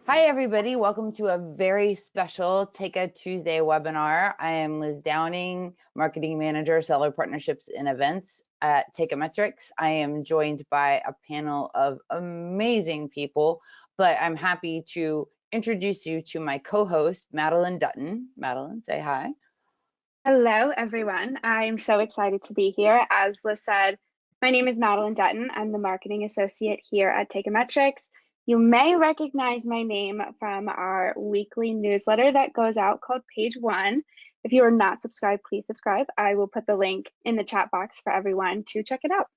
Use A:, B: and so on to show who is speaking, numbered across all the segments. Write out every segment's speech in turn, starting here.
A: Hi, everybody. Welcome to a very special Take a Tuesday webinar. I am Liz Downing, Marketing Manager, Seller Partnerships and Events at Ticketmetrics. I am joined by a panel of amazing people, but I'm happy to introduce you to my co-host, Madeline Dutton. Madeline, say hi.
B: Hello, everyone. I'm so excited to be here. As Liz said, my name is Madeline Dutton. I'm the marketing associate here at Ticketmetrics. You may recognize my name from our weekly newsletter that goes out called Page One. If you are not subscribed, please subscribe. I will put the link in the chat box for everyone to check it out.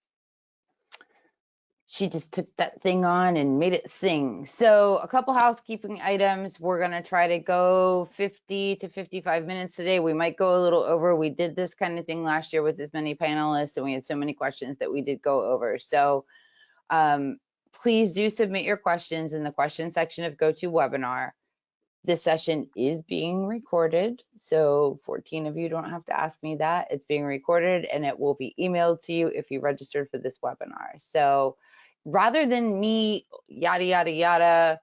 A: She just took that thing on and made it sing. So a couple housekeeping items. We're going to try to go 50 to 55 minutes today. We might go a little over. We did this kind of thing last year with as many panelists, and we had so many questions that we did go over. So please do submit your questions in the question section of GoToWebinar. This session is being recorded, so 14 of you don't have to ask me that. It's being recorded and it will be emailed to you if you registered for this webinar. So rather than me yada, yada, yada,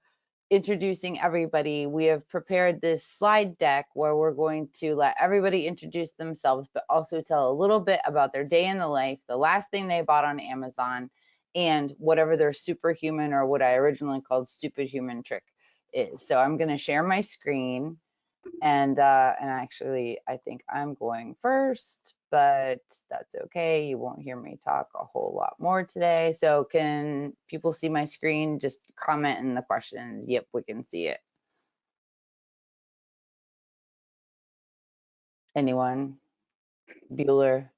A: introducing everybody, we have prepared this slide deck where we're going to let everybody introduce themselves, but also tell a little bit about their day in the life, the last thing they bought on Amazon, and whatever their superhuman, or what I originally called stupid human trick is. So I'm going to share my screen, and actually I think I'm going first, but that's okay. You won't hear me talk a whole lot more today. So can people see my screen? Just comment in the questions. Yep, we can see it. Anyone? Bueller?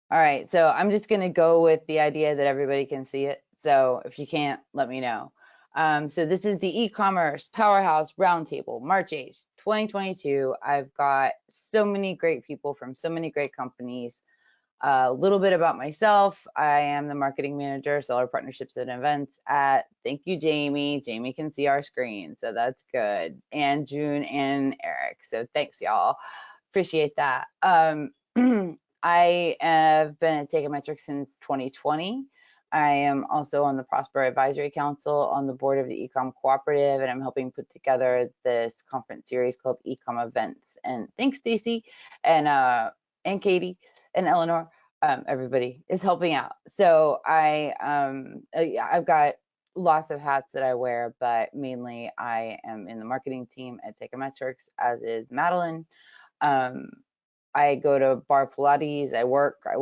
A: All right, so I'm just going to go with the idea that everybody can see it. So if you can't, let me know. So this is the e-commerce Powerhouse Roundtable, March 8th, 2022. I've got so many great people from so many great companies. A little bit about myself. I am the marketing manager, seller partnerships and events at, thank you, Jamie. Jamie can see our screen, so that's good. And June and Eric, so thanks, y'all. Appreciate that. I have been at Ecommerce since 2020. I am also on the Prosper Advisory Council, on the board of the Ecom Cooperative, and I'm helping put together this conference series called Ecom Events. And thanks, Stacy and Katie and Eleanor. Everybody is helping out. So I've got lots of hats that I wear, but mainly I am in the marketing team at Ticketmetrics, as is Madeline. I go to bar Pilates, I work, I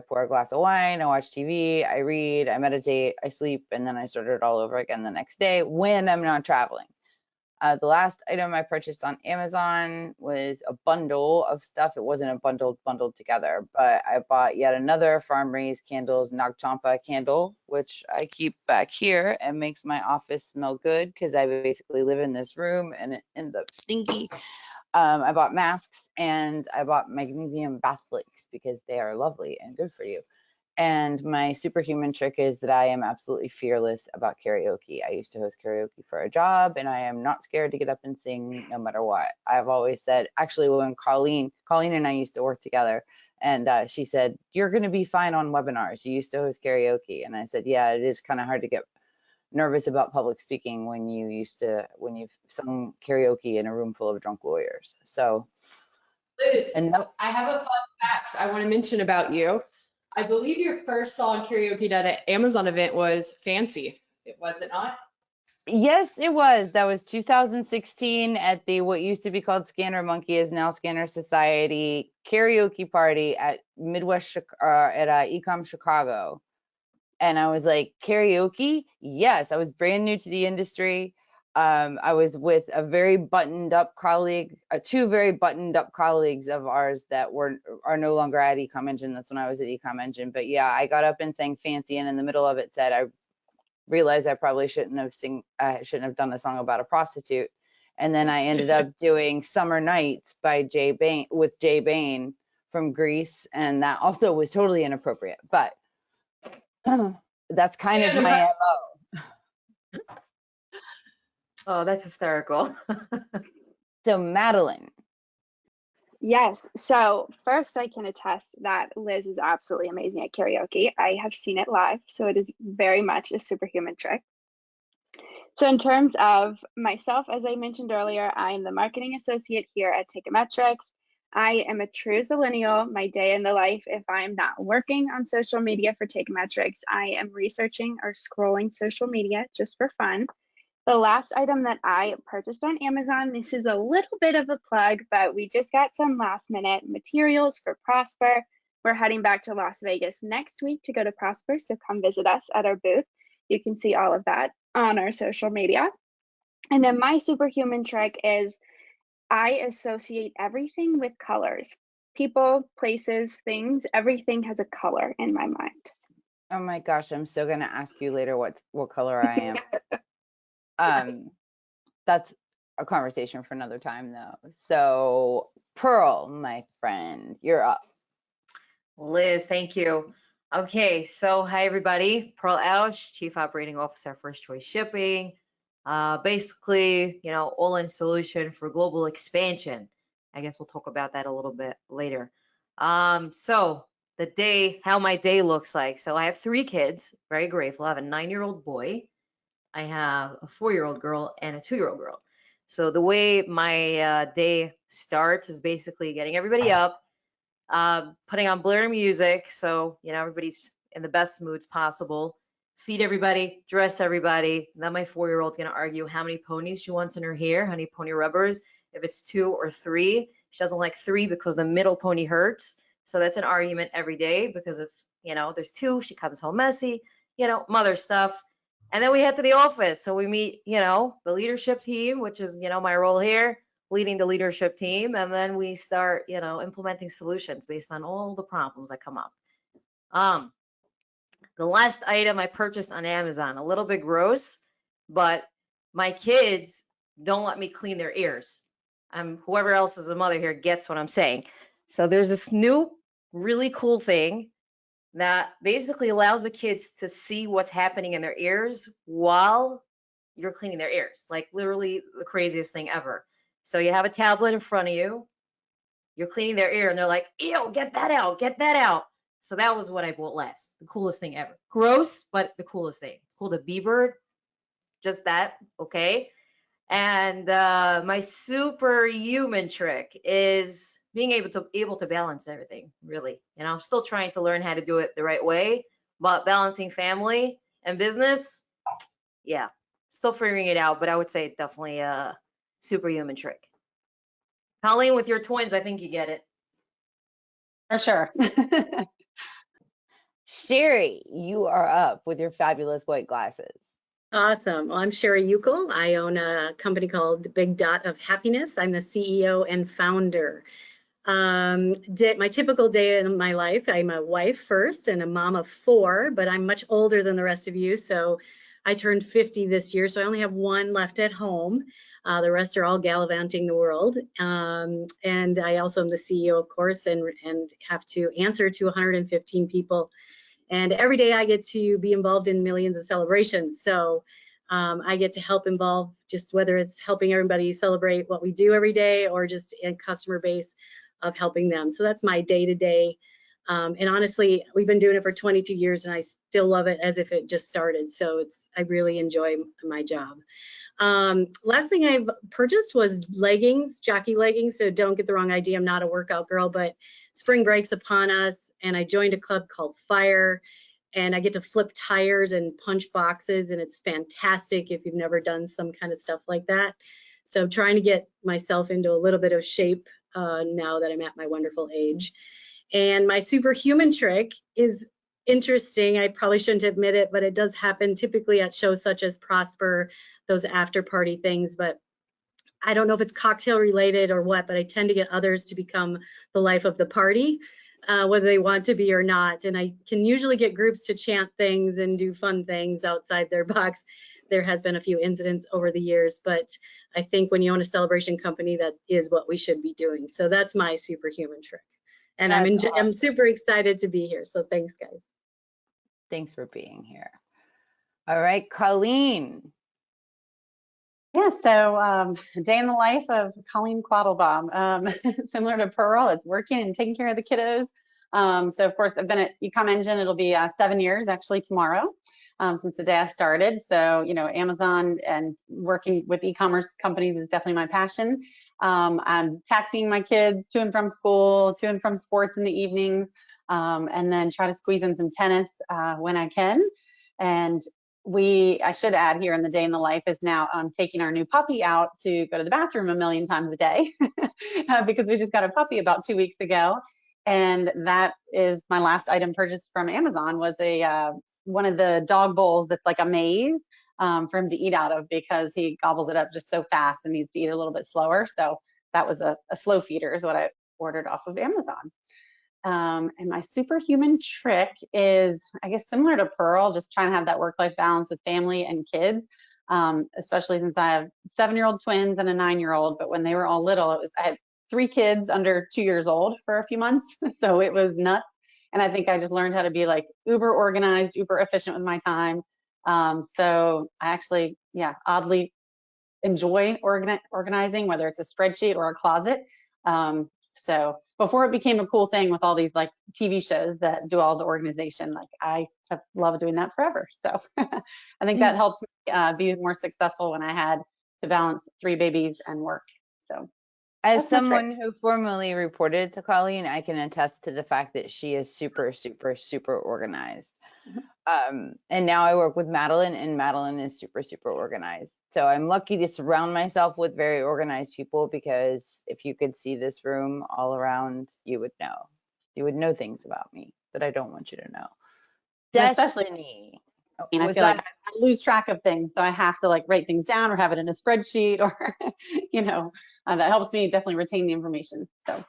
A: pour a glass of wine, I watch TV, I read, I meditate, I sleep, and then I start it all over again the next day when I'm not traveling. The last item I purchased on Amazon was a bundle of stuff. It wasn't a bundled together, but I bought yet another Farm Raised Candles Nag Champa candle, which I keep back here and makes my office smell good because I basically live in this room and it ends up stinky. I bought masks and I bought magnesium bath flakes because they are lovely and good for you. And my superhuman trick is that I am absolutely fearless about karaoke. I used to host karaoke for a job, and I am not scared to get up and sing no matter what. I've always said, actually, when Colleen and I used to work together, and she said, "You're going to be fine on webinars. You used to host karaoke," and I said, "Yeah, it is kind of hard to get nervous about public speaking when you've sung karaoke in a room full of drunk lawyers." So,
C: Liz, I have a fun fact I want to mention about you. I believe your first song karaoke at an Amazon event was Fancy. Was it not?
A: yes, it was. That was 2016 at the what used to be called Scanner Monkey, is now Scanner Society karaoke party at Midwest at Ecom Chicago. And I was like, karaoke? Yes, I was brand new to the industry. I was with a very buttoned up colleague, two very buttoned up colleagues of ours that are no longer at Ecom Engine. That's when I was at Ecom Engine. But yeah, I got up and sang Fancy, and in the middle of it said, I realized I probably shouldn't have done a song about a prostitute. And then I ended up doing Summer Nights by Jay Bain from Greece, and that also was totally inappropriate. But that's kind of my MO.
D: Oh, that's hysterical.
A: So Madeline.
B: Yes, so first I can attest that Liz is absolutely amazing at karaoke. I have seen it live, so it is very much a superhuman trick. So in terms of myself, as I mentioned earlier, I am the marketing associate here at Ticketmetrics. I am a true zillennial. My day in the life, if I'm not working on social media for Ticketmetrics, I am researching or scrolling social media just for fun. The last item that I purchased on Amazon, this is a little bit of a plug, but we just got some last minute materials for Prosper. We're heading back to Las Vegas next week to go to Prosper, so come visit us at our booth. You can see all of that on our social media. And then my superhuman trick is I associate everything with colors. People, places, things, everything has a color in my mind.
A: Oh my gosh, I'm still gonna ask you later what color I am. That's a conversation for another time though. So Pearl, my friend, you're up.
D: Liz, thank you. Okay, so hi everybody. Pearl Ausch, Chief Operating Officer, First Choice Shipping. Basically, all-in solution for global expansion. I guess we'll talk about that a little bit later. So how my day looks like. So I have 3 kids, very grateful. I have a 9-year-old boy. I have a 4-year-old girl and a 2-year-old girl. So the way my day starts is basically getting everybody up, putting on Blair music, so everybody's in the best moods possible. Feed everybody, dress everybody. Then my 4-year-old's gonna argue how many ponies she wants in her hair, how many pony rubbers. If it's 2 or 3, she doesn't like 3 because the middle pony hurts. So that's an argument every day because if there's 2, she comes home messy, mother stuff. And then we head to the office. So we meet, the leadership team, which is, my role here, leading the leadership team. And then we start, implementing solutions based on all the problems that come up. The last item I purchased on Amazon, a little bit gross, but my kids don't let me clean their ears. Whoever else is a mother here gets what I'm saying. So there's this new, really cool thing that basically allows the kids to see what's happening in their ears while you're cleaning their ears. Like literally the craziest thing ever. So you have a tablet in front of you, you're cleaning their ear, and they're like, ew, get that out, get that out. So that was what I bought last. The coolest thing ever. Gross, but the coolest thing. It's called a B-Bird. Just that, okay? And my superhuman trick is being able to balance everything, really. I'm still trying to learn how to do it the right way, but balancing family and business, yeah, still figuring it out, but I would say definitely a superhuman trick. Colleen, with your twins, I think you get it.
E: For sure.
A: Sherry, you are up with your fabulous white glasses.
F: Awesome. Well, I'm Sherry Uckel. I own a company called Big Dot of Happiness. I'm the CEO and founder. My typical day in my life, I'm a wife first and a mom of 4, but I'm much older than the rest of you. So I turned 50 this year, so I only have 1 left at home. The rest are all gallivanting the world. And I also am the CEO, of course, and have to answer to 115 people. And every day I get to be involved in millions of celebrations. So I get to help involve, just whether it's helping everybody celebrate what we do every day or just a customer base of helping them. So that's my day-to-day. And honestly, we've been doing it for 22 years and I still love it as if it just started. So I really enjoy my job. Last thing I've purchased was leggings, jockey leggings. So don't get the wrong idea, I'm not a workout girl, but spring breaks upon us and I joined a club called Fire and I get to flip tires and punch boxes and it's fantastic if you've never done some kind of stuff like that. So I'm trying to get myself into a little bit of shape now that I'm at my wonderful age. And my superhuman trick is interesting. I probably shouldn't admit it, but it does happen typically at shows such as Prosper, those after party things. But I don't know if it's cocktail related or what, but I tend to get others to become the life of the party, whether they want to be or not. And I can usually get groups to chant things and do fun things outside their box. There has been a few incidents over the years, but I think when you own a celebration company, that is what we should be doing. So that's my superhuman trick. And
A: That's
F: I'm super excited to be here. So thanks, guys.
A: Thanks for being here. All right, Colleen.
E: Yeah, so day in the life of Colleen Quattlebaum. Similar to Pearl, it's working and taking care of the kiddos. So of course, I've been at Ecom Engine, it'll be 7 years actually tomorrow. since the day I started. So, you know, Amazon and working with e-commerce companies is definitely my passion. I'm taxiing my kids to and from school, to and from sports in the evenings, and then try to squeeze in some tennis when I can. And I should add here in the day in the life is now taking our new puppy out to go to the bathroom a million times a day because we just got a puppy about 2 weeks ago. And that is my last item purchased from Amazon was one of the dog bowls that's like a maze for him to eat out of because he gobbles it up just so fast and needs to eat a little bit slower. So that was a slow feeder is what I ordered off of Amazon. And my superhuman trick is, I guess, similar to Pearl, just trying to have that work-life balance with family and kids, especially since I have 7-year-old twins and a 9-year-old. But when they were all little, I had 3 kids under 2 years old for a few months. So it was nuts. And I think I just learned how to be like uber organized, uber efficient with my time. So I actually, oddly enjoy organizing, whether it's a spreadsheet or a closet. So before it became a cool thing with all these like TV shows that do all the organization, like I have loved doing that forever. So I think that helped me be more successful when I had to balance 3 babies and work. So
A: as someone who formerly reported to Colleen, I can attest to the fact that she is super, super, super organized. And now I work with Madeline, and Madeline is super, super organized. So I'm lucky to surround myself with very organized people because if you could see this room all around, you would know. You would know things about me that I don't want you to know. Destiny.
E: And I feel like I lose track of things, so I have to like write things down or have it in a spreadsheet or, you know, that helps me definitely retain the information. So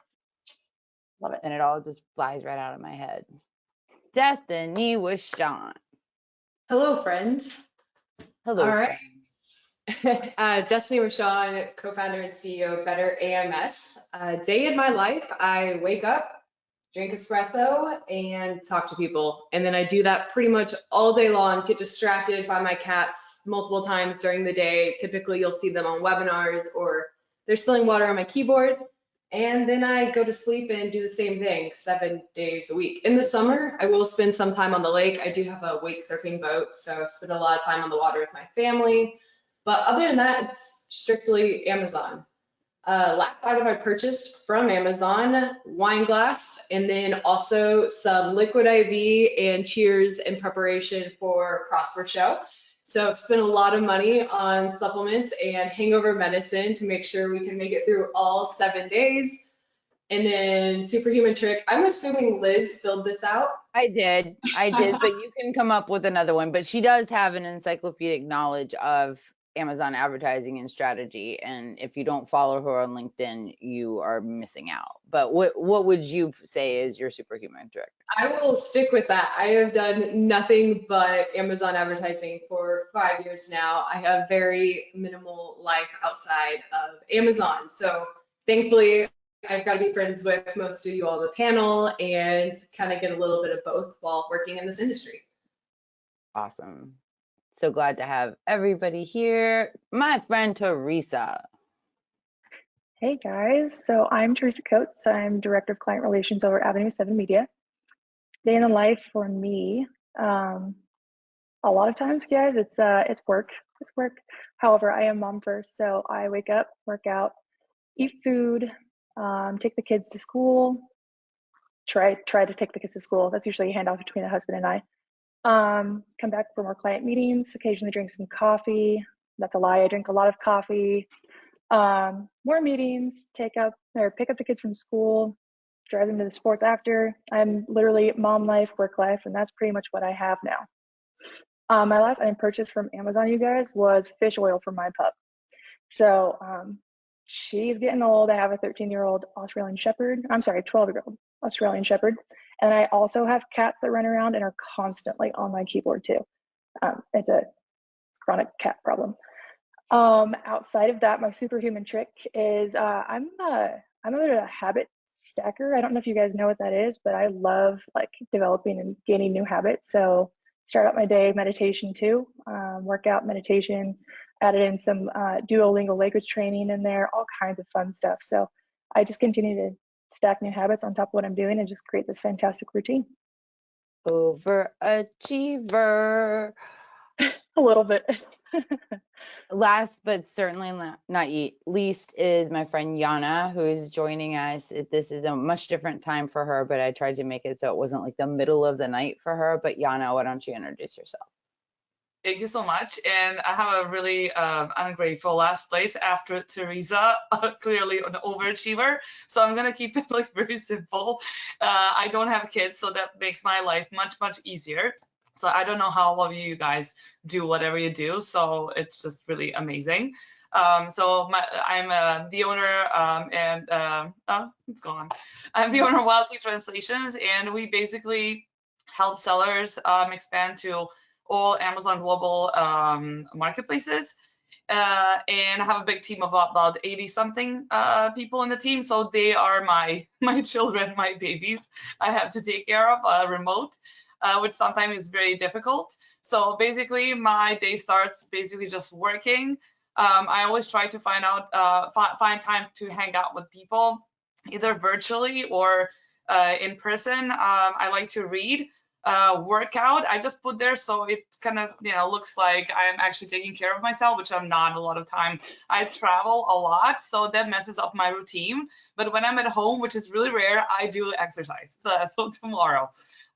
E: love it.
A: And it all just flies right out of my head. Destiny with Sean.
C: Hello, friend.
A: Hello,
C: all right.
A: friend.
C: Destiny with Sean, co-founder and CEO of Better AMS. Day in my life, I wake up, drink espresso, and talk to people. And then I do that pretty much all day long, get distracted by my cats multiple times during the day. Typically, you'll see them on webinars or they're spilling water on my keyboard. And then I go to sleep and do the same thing 7 days a week. In the summer, I will spend some time on the lake. I do have a wake surfing boat, so I spend a lot of time on the water with my family. But other than that, it's strictly Amazon. Last item I purchased from Amazon, wine glass, and then also some liquid IV and cheers in preparation for Prosper Show. So I've spent a lot of money on supplements and hangover medicine to make sure we can make it through all 7 days. And then superhuman trick, I'm assuming Liz filled this out.
A: I did, but you can come up with another one. But she does have an encyclopedic knowledge of Amazon advertising and strategy. And if you don't follow her on LinkedIn, you are missing out. But what would you say is your superhuman trick?
C: I will stick with that. I have done nothing but Amazon advertising for 5 years now. I have very minimal life outside of Amazon. So thankfully, I've got to be friends with most of you all on the panel and kind of get a little bit of both while working in this industry.
A: Awesome. So glad to have everybody here. My friend Theresa.
G: Hey guys, so I'm Theresa Coates. I'm Director of Client Relations over Avenue 7 Media. Day in the life for me, a lot of times, guys, it's work. It's work. However, I am mom first, so I wake up, work out, eat food, take the kids to school. Try to take the kids to school. That's usually a handoff between the husband and I. Come back for more client meetings. Occasionally drink some coffee. That's a lie. I drink a lot of coffee. More meetings, pick up the kids from school, drive them to the sports after. I'm literally mom life, work life, and that's pretty much what I have now. My last item purchase from Amazon, you guys, was fish oil for my pup. So she's getting old. I have a 13-year-old Australian Shepherd. I'm sorry, 12-year-old Australian Shepherd. And I also have cats that run around and are constantly on my keyboard too. It's a chronic cat problem. Outside of that, my superhuman trick is I'm a habit stacker. I don't know if you guys know what that is, but I love like developing and gaining new habits. So start out my day meditation too, workout, meditation, added in some Duolingo language training in there, all kinds of fun stuff. So I just continue to stack new habits on top of what I'm doing and just create this fantastic routine.
A: Overachiever.
G: A little bit.
A: Last but certainly not least is my friend Jana, who is joining us. This is a much different time for her, but I tried to make it so it wasn't like the middle of the night for her. But Jana, why don't you introduce yourself?
H: Thank you so much. And I have a really ungrateful last place after Theresa, clearly an overachiever. So I'm going to keep it like very simple. I don't have kids, so that makes my life much, much easier. So I don't know how all of you guys do whatever you do. So it's just really amazing. I'm the owner it's gone. I'm the owner of Wildly Translations, and we basically help sellers expand to all Amazon global marketplaces. And I have a big team of about 80 something people in the team. So they are my children, my babies I have to take care of remote, which sometimes is very difficult. So basically my day starts basically just working. I always try to find time to hang out with people, either virtually or in person. I like to read. Workout I just put there so it kind of looks like I'm actually taking care of myself, which I'm not a lot of time. I travel a lot, so that messes up my routine, but when I'm at home, which is really rare, I do exercise. So tomorrow,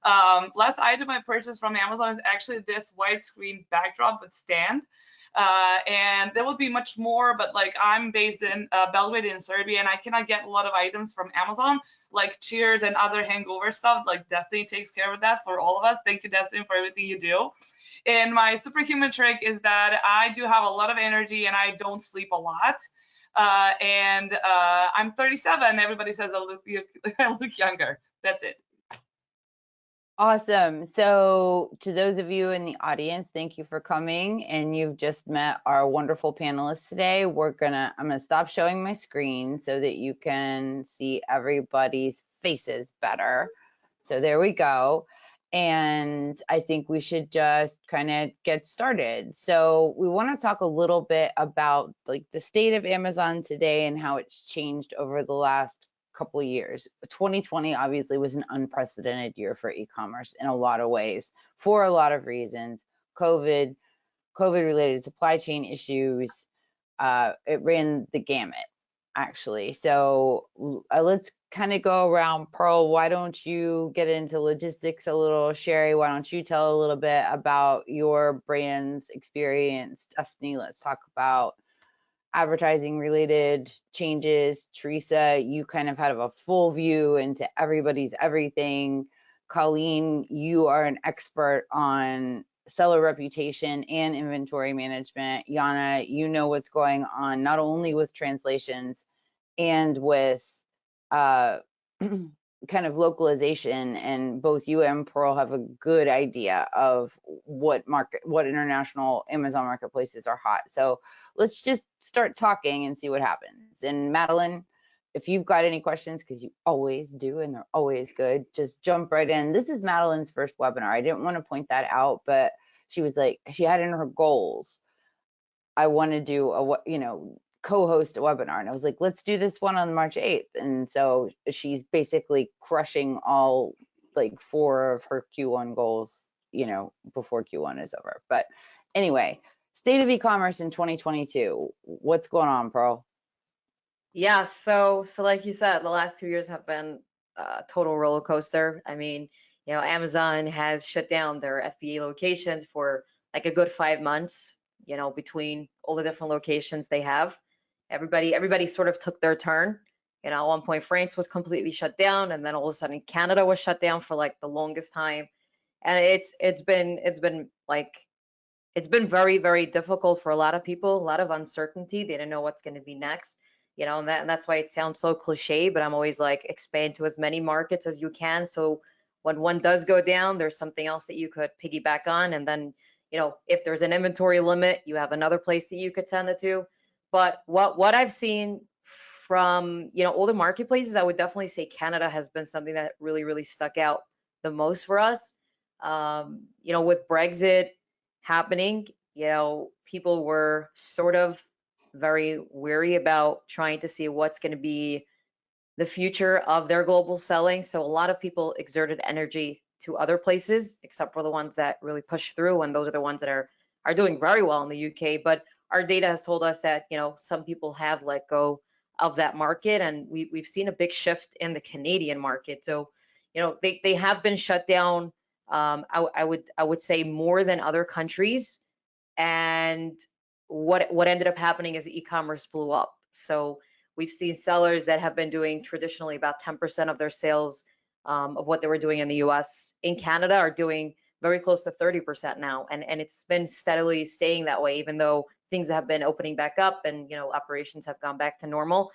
H: last item I purchased from Amazon is actually this widescreen backdrop with stand. And there would be much more, but like I'm based in Belgrade in Serbia, and I cannot get a lot of items from Amazon, like cheers and other hangover stuff. Like Destiny takes care of that for all of us. Thank you, Destiny, for everything you do. And my superhuman trick is that I do have a lot of energy and I don't sleep a lot. I'm 37. Everybody says I look younger. That's it.
A: Awesome. So to those of you in the audience, thank you for coming. And you've just met our wonderful panelists today. I'm gonna stop showing my screen so that you can see everybody's faces better. So there we go. And I think we should just kind of get started. So we want to talk a little bit about like the state of Amazon today and how it's changed over the last couple of years. 2020 obviously was an unprecedented year for e-commerce in a lot of ways, for a lot of reasons. COVID related supply chain issues, it ran the gamut actually. So let's kind of go around. Pearl, why don't you get into logistics a little? Sherry, why don't you tell a little bit about your brand's experience? Destiny, let's talk about advertising related changes. Theresa, you kind of have a full view into everybody's everything. Colleen, you are an expert on seller reputation and inventory management. Jana, you know what's going on not only with translations and with kind of localization, and both you and Pearl have a good idea of what international Amazon marketplaces are hot. So let's just start talking and see what happens. And Madeline, if you've got any questions, because you always do and they're always good, just jump right in. This is Madeline's first webinar. I didn't want to point that out, but she was like, she had in her goals, I want to do co-host a webinar, and I was like, let's do this one on March 8th. And so she's basically crushing all like 4 of her Q1 goals, before Q1 is over. But anyway, state of e-commerce in 2022. What's going on, Pearl?
D: Yeah, so like you said, the last 2 years have been a total roller coaster. I mean, Amazon has shut down their FBA locations for like a good 5 months, between all the different locations they have. Everybody sort of took their turn. At one point France was completely shut down, and then all of a sudden Canada was shut down for like the longest time. And it's been very, very difficult for a lot of people, a lot of uncertainty. They don't know what's going to be next, and that's why it sounds so cliche, but I'm always like, expand to as many markets as you can. So when one does go down, there's something else that you could piggyback on. And then, if there's an inventory limit, you have another place that you could send it to. But what I've seen from, all the marketplaces, I would definitely say Canada has been something that really, really stuck out the most for us. With Brexit happening, people were sort of very wary about trying to see what's going to be the future of their global selling. So a lot of people exerted energy to other places, except for the ones that really push through, and those are the ones that are are doing very well in the UK, but our data has told us that, some people have let go of that market, and we've seen a big shift in the Canadian market. So, they have been shut down. I would say more than other countries. And what ended up happening is e-commerce blew up. So we've seen sellers that have been doing traditionally about 10% of their sales of what they were doing in the US, in Canada, are doing very close to 30% now. And it's been steadily staying that way, even though things have been opening back up and, operations have gone back to normal.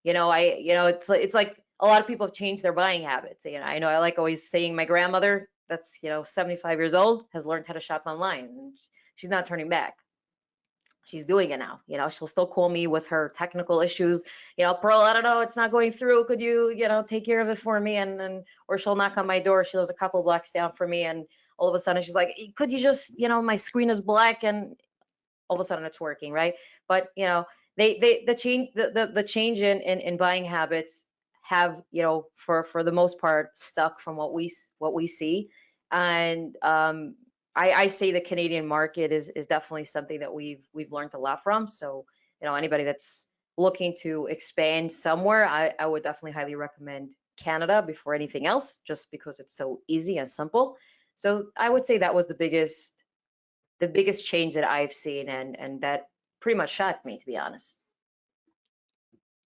D: It's like a lot of people have changed their buying habits. I know I like always saying my grandmother, that's, 75 years old, has learned how to shop online. And she's not turning back. She's doing it now. She'll still call me with her technical issues. Pearl, I don't know, it's not going through. Could you, take care of it for me? Or she'll knock on my door. She lives a couple blocks down from me, and all of a sudden she's like, could you just, my screen is black, and all of a sudden it's working, right? But the change in buying habits have, for the most part, stuck from what we see. And I say the Canadian market is definitely something that we've learned a lot from. So, anybody that's looking to expand somewhere, I would definitely highly recommend Canada before anything else, just because it's so easy and simple. So I would say that was the biggest change that I've seen, and that pretty much shocked me, to be honest.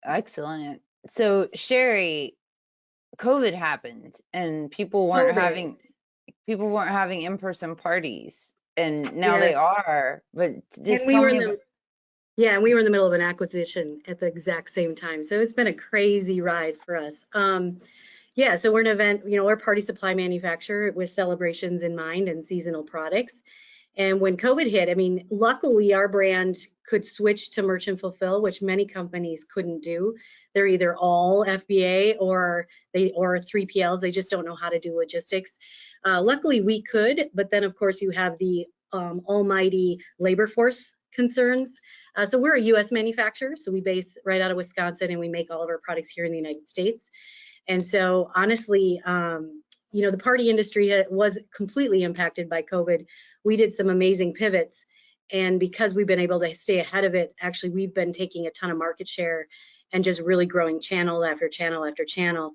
A: Excellent. So Sherry, COVID happened and people weren't having in-person parties, and now they are. But just tell me about.
F: Yeah, and we were in the middle of an acquisition at the exact same time. So it's been a crazy ride for us. Yeah, so we're an event, we're a party supply manufacturer with celebrations in mind and seasonal products. And when COVID hit, luckily our brand could switch to merchant fulfill, which many companies couldn't do. They're either all FBA or 3PLs. They just don't know how to do logistics. Luckily we could, but then of course you have the almighty labor force concerns. So we're a US manufacturer, so we base right out of Wisconsin, and we make all of our products here in the United States. And so honestly, the party industry was completely impacted by COVID. We did some amazing pivots, and because we've been able to stay ahead of it, actually we've been taking a ton of market share and just really growing channel after channel after channel.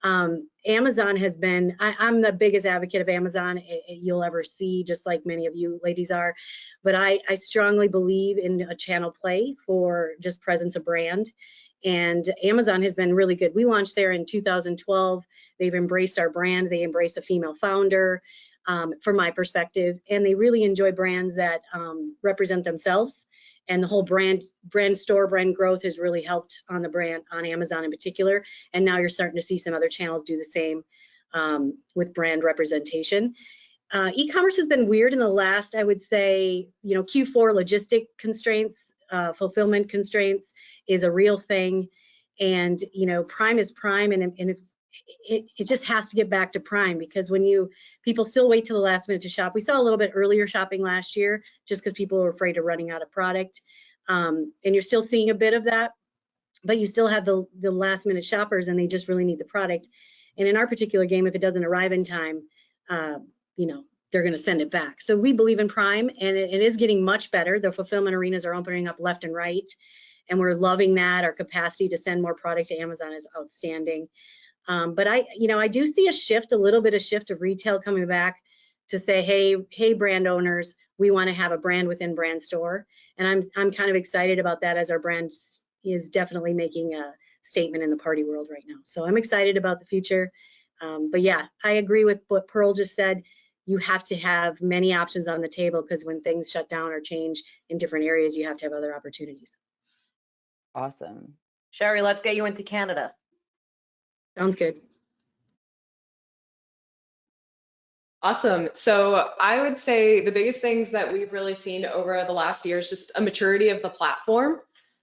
F: Amazon has been, I'm the biggest advocate of Amazon you'll ever see, just like many of you ladies are, but I strongly believe in a channel play for just presence of brand. And Amazon has been really good. We launched there in 2012. They've embraced our brand. They embrace a female founder, from my perspective, and they really enjoy brands that represent themselves. And the whole brand growth has really helped on the brand, on Amazon in particular. And now you're starting to see some other channels do the same with brand representation. E-commerce has been weird in the last, I would say, Q4 logistic constraints, fulfillment constraints is a real thing. And, Prime is Prime, and if it just has to get back to Prime, because when people still wait till the last minute to shop. We saw a little bit earlier shopping last year just because people were afraid of running out of product. And you're still seeing a bit of that, but you still have the last minute shoppers, and they just really need the product. And in our particular game, if it doesn't arrive in time, they're going to send it back. So we believe in Prime, and it is getting much better. The fulfillment arenas are opening up left and right, and we're loving that. Our capacity to send more product to Amazon is outstanding. But I do see a little bit of shift of retail coming back to say, hey, brand owners, we want to have a brand within brand store. And I'm kind of excited about that, as our brand is definitely making a statement in the party world right now. So I'm excited about the future. But yeah, I agree with what Pearl just said. You have to have many options on the table, because when things shut down or change in different areas, you have to have other opportunities.
A: Awesome.
D: Sherry, let's get you into Canada.
F: Sounds good.
C: Awesome. So I would say the biggest things that we've really seen over the last year is just a maturity of the platform,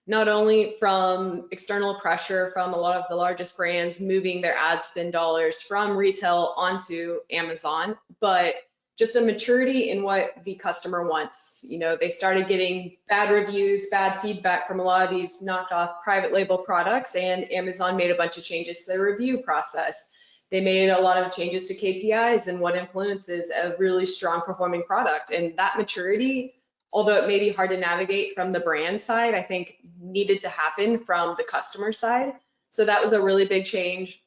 C: not only from external pressure from a lot of the largest brands moving their ad spend dollars from retail onto Amazon, but just a maturity in what the customer wants. They started getting bad reviews, bad feedback from a lot of these knocked off private label products, and Amazon made a bunch of changes to their review process. They made a lot of changes to KPIs and what influences a really strong performing product. And that maturity although it may be hard to navigate from the brand side, I think needed to happen from the customer side. So that was a really big change,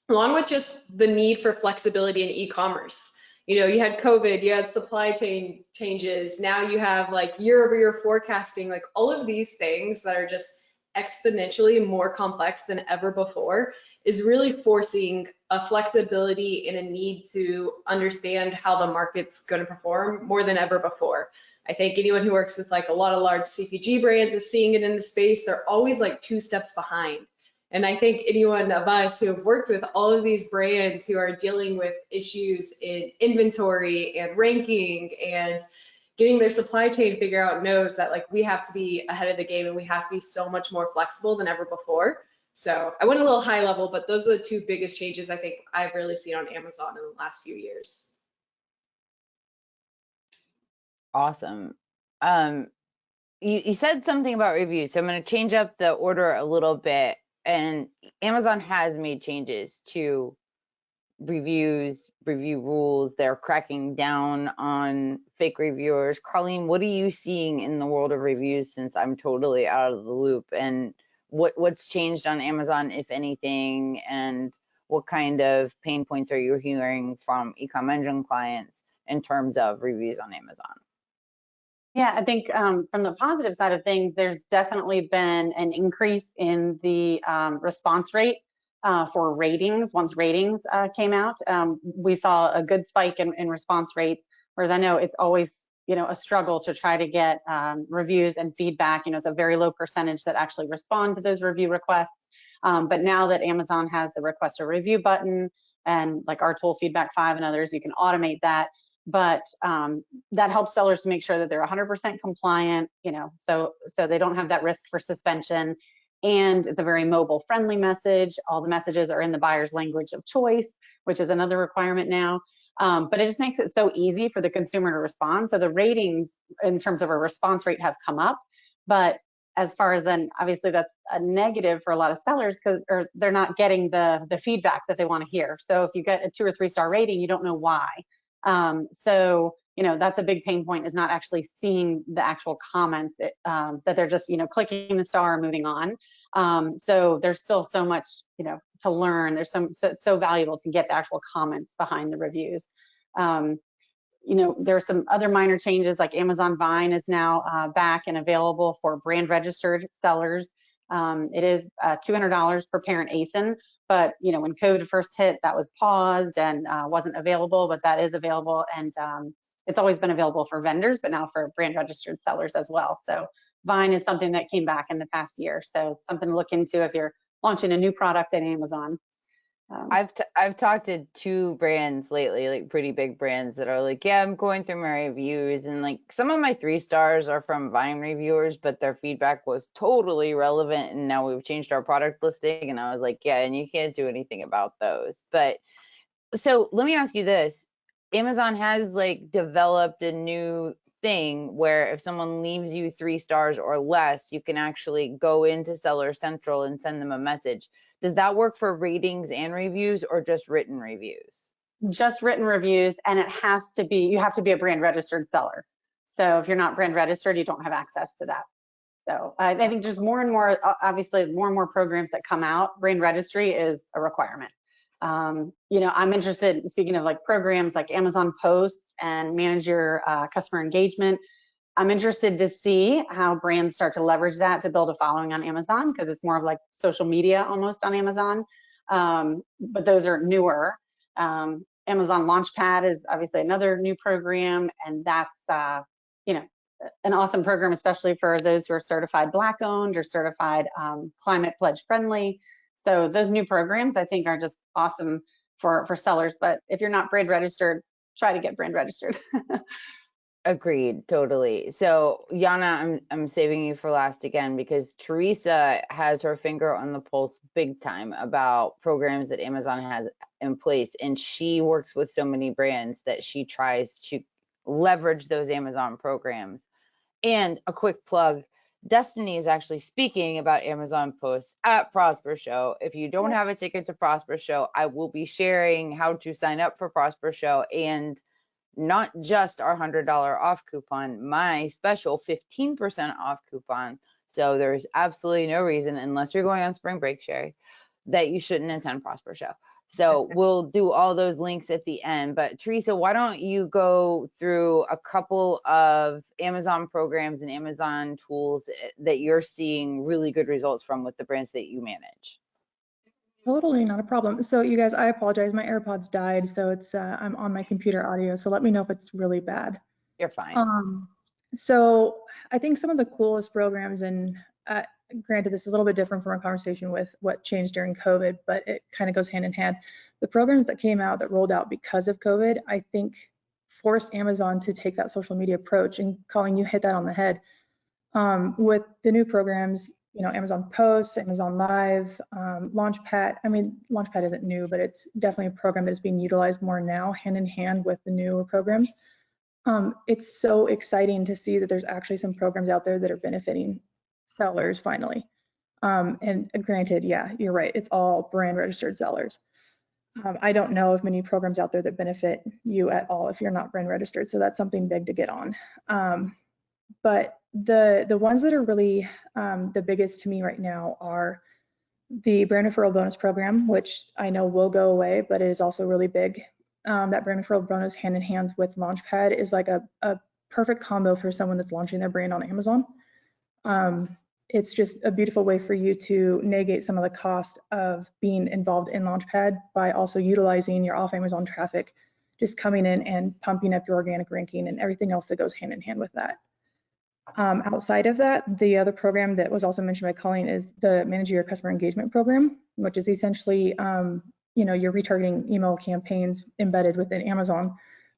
C: along with just the need for flexibility in e-commerce. You know, you had COVID, you had supply chain changes, now you have like year-over-year forecasting, like all of these things that are just exponentially more complex than ever before is really forcing a flexibility and a need to understand how the market's going to perform more than ever before. I think anyone who works with like a lot of large CPG brands is seeing it in the space. They're always like 2 steps behind. And I think anyone of us who have worked with all of these brands who are dealing with issues in inventory and ranking and getting their supply chain figured out knows that like we have to be ahead of the game and we have to be so much more flexible than ever before. So I went a little high level, but those are the 2 biggest changes I think I've really seen on Amazon in the last few years.
A: Awesome. You said something about reviews, so I'm going to change up the order a little bit. And Amazon has made changes to reviews, review rules. They're cracking down on fake reviewers. Colleen, what are you seeing in the world of reviews, since I'm totally out of the loop? And what's changed on Amazon, if anything? And what kind of pain points are you hearing from Ecom Engine clients in terms of reviews on Amazon?
E: Yeah, I think from the positive side of things, there's definitely been an increase in the response rate for ratings. Once ratings came out, we saw a good spike in response rates, whereas I know it's always, you know, a struggle to try to get reviews and feedback. You know, it's a very low percentage that actually respond to those review requests. But now that Amazon has the request a review button and like our tool Feedback 5 and others, you can automate that. But that helps sellers to make sure that they're 100% compliant, you know, so they don't have that risk for suspension. And it's a very mobile friendly message. All the messages are in the buyer's language of choice, which is another requirement now. But it just makes it so easy for the consumer to respond. So the ratings in terms of a response rate have come up. But as far as then, obviously that's a negative for a lot of sellers because they're not getting the feedback that they want to hear. So if you get a 2 or 3 star rating, you don't know why. So, you know, that's a big pain point, is not actually seeing the actual comments, that they're just, you know, clicking the star and moving on. So there's still so much, you know, to learn. There's so valuable to get the actual comments behind the reviews. You know, there's some other minor changes, like Amazon Vine is now back and available for brand registered sellers. It is $200 per parent ASIN, but you know, when COVID first hit, that was paused and wasn't available, but that is available, and it's always been available for vendors, but now for brand registered sellers as well. So Vine is something that came back in the past year, so it's something to look into if you're launching a new product at Amazon.
A: I've talked to 2 brands lately, like pretty big brands, that are like, yeah, I'm going through my reviews, and like some of my 3 stars are from Vine reviewers, but their feedback was totally relevant, and now we've changed our product listing. And I was like, yeah, and you can't do anything about those. But so let me ask you this. Amazon has like developed a new thing where if someone leaves you 3 stars or less, you can actually go into Seller Central and send them a message. Does that work for ratings and reviews, or just written reviews?
E: Just written reviews, and it has to be, you have to be a brand registered seller. So if you're not brand registered, you don't have access to that. So I think just more and more, obviously, more and more programs that come out, brand registry is a requirement. You know, I'm interested, speaking of like programs like Amazon Posts and manage your customer engagement, I'm interested to see how brands start to leverage that to build a following on Amazon, because it's more of like social media almost on Amazon. But those are newer. Amazon Launchpad is obviously another new program, and that's you know, an awesome program, especially for those who are certified Black owned or certified climate pledge friendly. So those new programs I think are just awesome for sellers. But if you're not brand registered, try to get brand registered.
A: Agreed, totally. So Jana, I'm saving you for last again, because Theresa has her finger on the pulse big time about programs that Amazon has in place, and she works with so many brands that she tries to leverage those Amazon programs. And a quick plug, Destiny is actually speaking about Amazon Posts at Prosper Show. If you don't have a ticket to Prosper Show, I will be sharing how to sign up for Prosper Show and not just our $100 off coupon, my special 15% off coupon. So there's absolutely no reason, unless you're going on spring break, Sherry, that you shouldn't attend Prosper Show. So we'll do all those links at the end. But Theresa, why don't you go through a couple of Amazon programs and Amazon tools that you're seeing really good results from with the brands that you manage?
G: Totally, not a problem. So you guys, I apologize. My AirPods died, so it's I'm on my computer audio. So let me know if it's really bad.
A: You're fine.
G: So I think some of the coolest programs, and granted, this is a little bit different from our conversation with what changed during COVID, but it kind of goes hand in hand. The programs that came out that rolled out because of COVID, I think forced Amazon to take that social media approach. And Colleen, you hit that on the head. With the new programs, you know, Amazon Posts, Amazon Live, Launchpad. I mean, Launchpad isn't new, but it's definitely a program that is being utilized more now, hand in hand with the newer programs. It's so exciting to see that there's actually some programs out there that are benefiting sellers finally. And granted, yeah, you're right. It's all brand registered sellers. I don't know of many programs out there that benefit you at all if you're not brand registered. So that's something big to get on. But the ones that are really the biggest to me right now are the brand referral bonus program, which I know will go away, but it is also really big. That brand referral bonus hand in hand with Launchpad is like a perfect combo for someone that's launching their brand on Amazon. It's just a beautiful way for you to negate some of the cost of being involved in Launchpad by also utilizing your off Amazon traffic, just coming in and pumping up your organic ranking and everything else that goes hand in hand with that. Outside of that, the other program that was also mentioned by Colleen is the Manage Your Customer Engagement Program, which is essentially, you know, your retargeting email campaigns embedded within Amazon